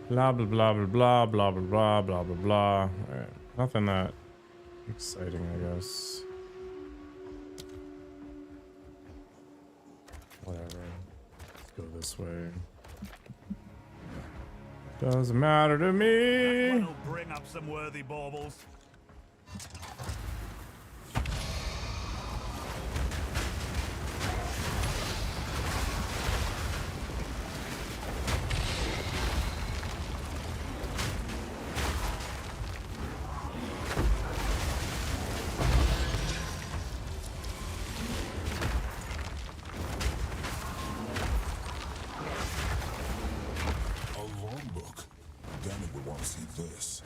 Blah blah blah blah blah blah blah blah blah blah. Alright. Nothing that exciting, I guess. Whatever. Let's go this way. Doesn't matter to me. One will bring up some worthy baubles. A long book. Danny would want to see this.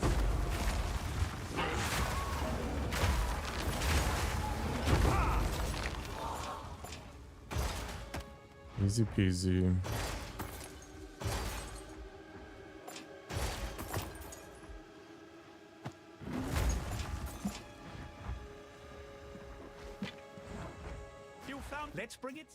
Easy peasy. You found. Let's bring it.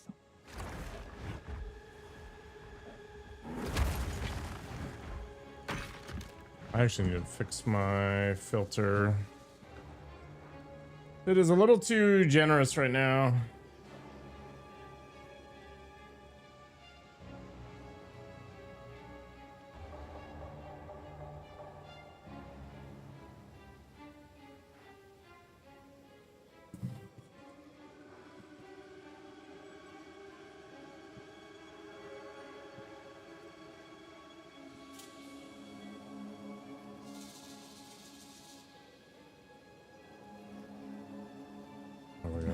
I actually need to fix my filter. It is a little too generous right now. There we go.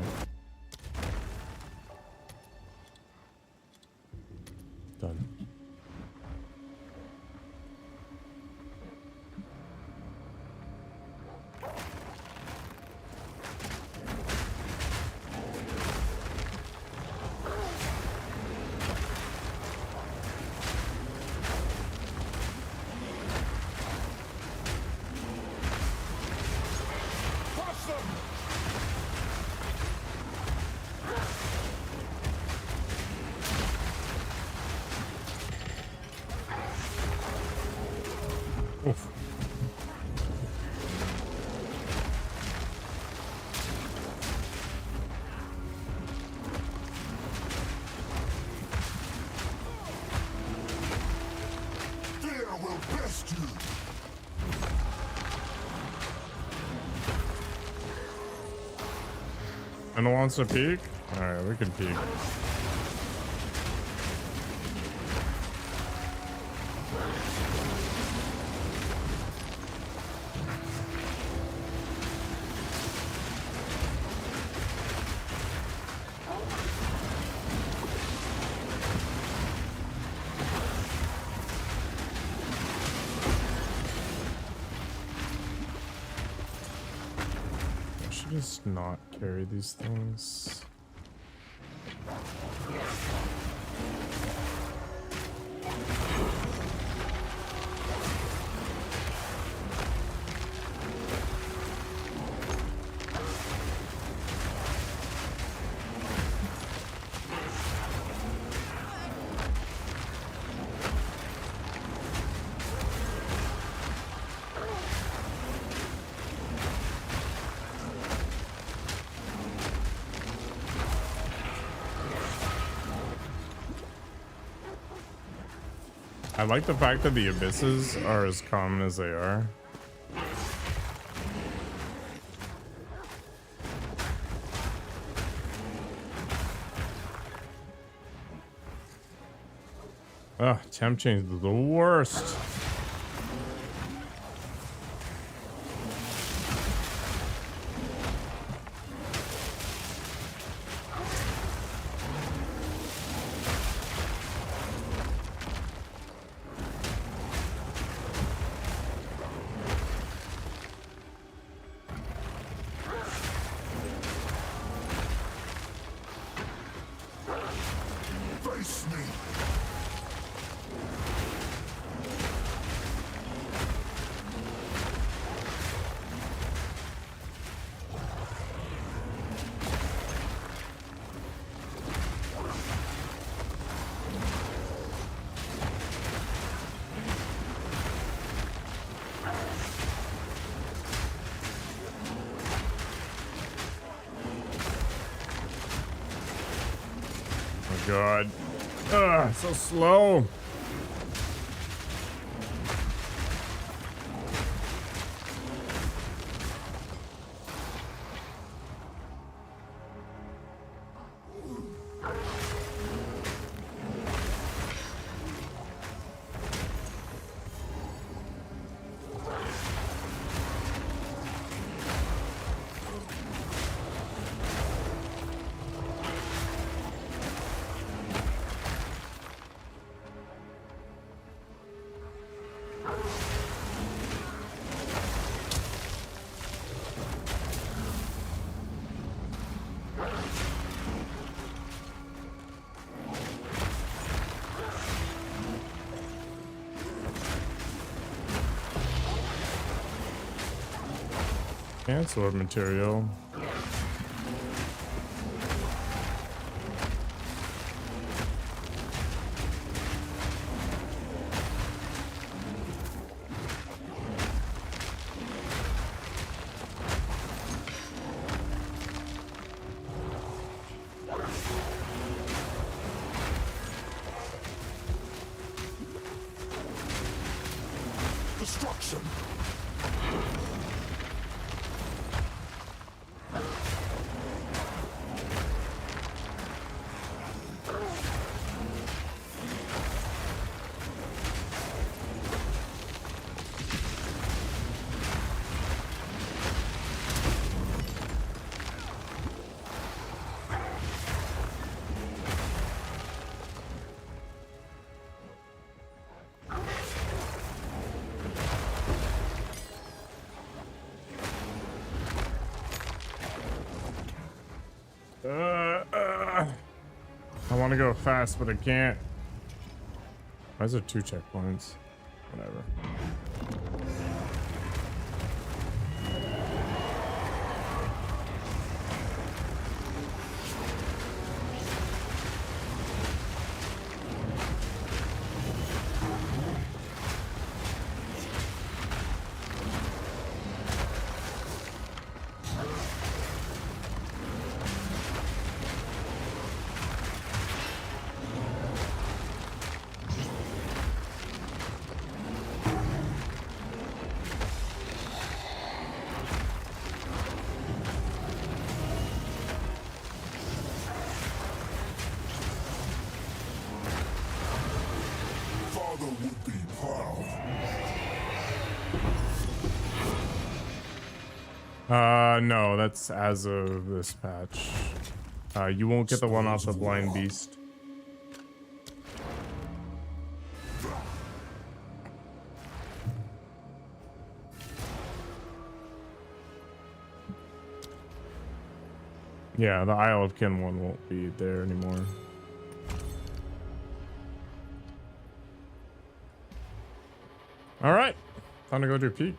Oof. Fear will best you. And wants to peek? Alright, we can peek. I should just not carry these things. I like the fact that the abysses are as common as they are. Ugh, temp change is the worst. Face me. Oh god. Ugh, so slow. And sword material. Destruction. I want to go fast, but I can't. Why is there 2 checkpoints? Whatever. No, that's as of this patch. You won't get the one off the blind beast. Yeah, the Isle of Kin one won't be there anymore. All right, time to go to peak.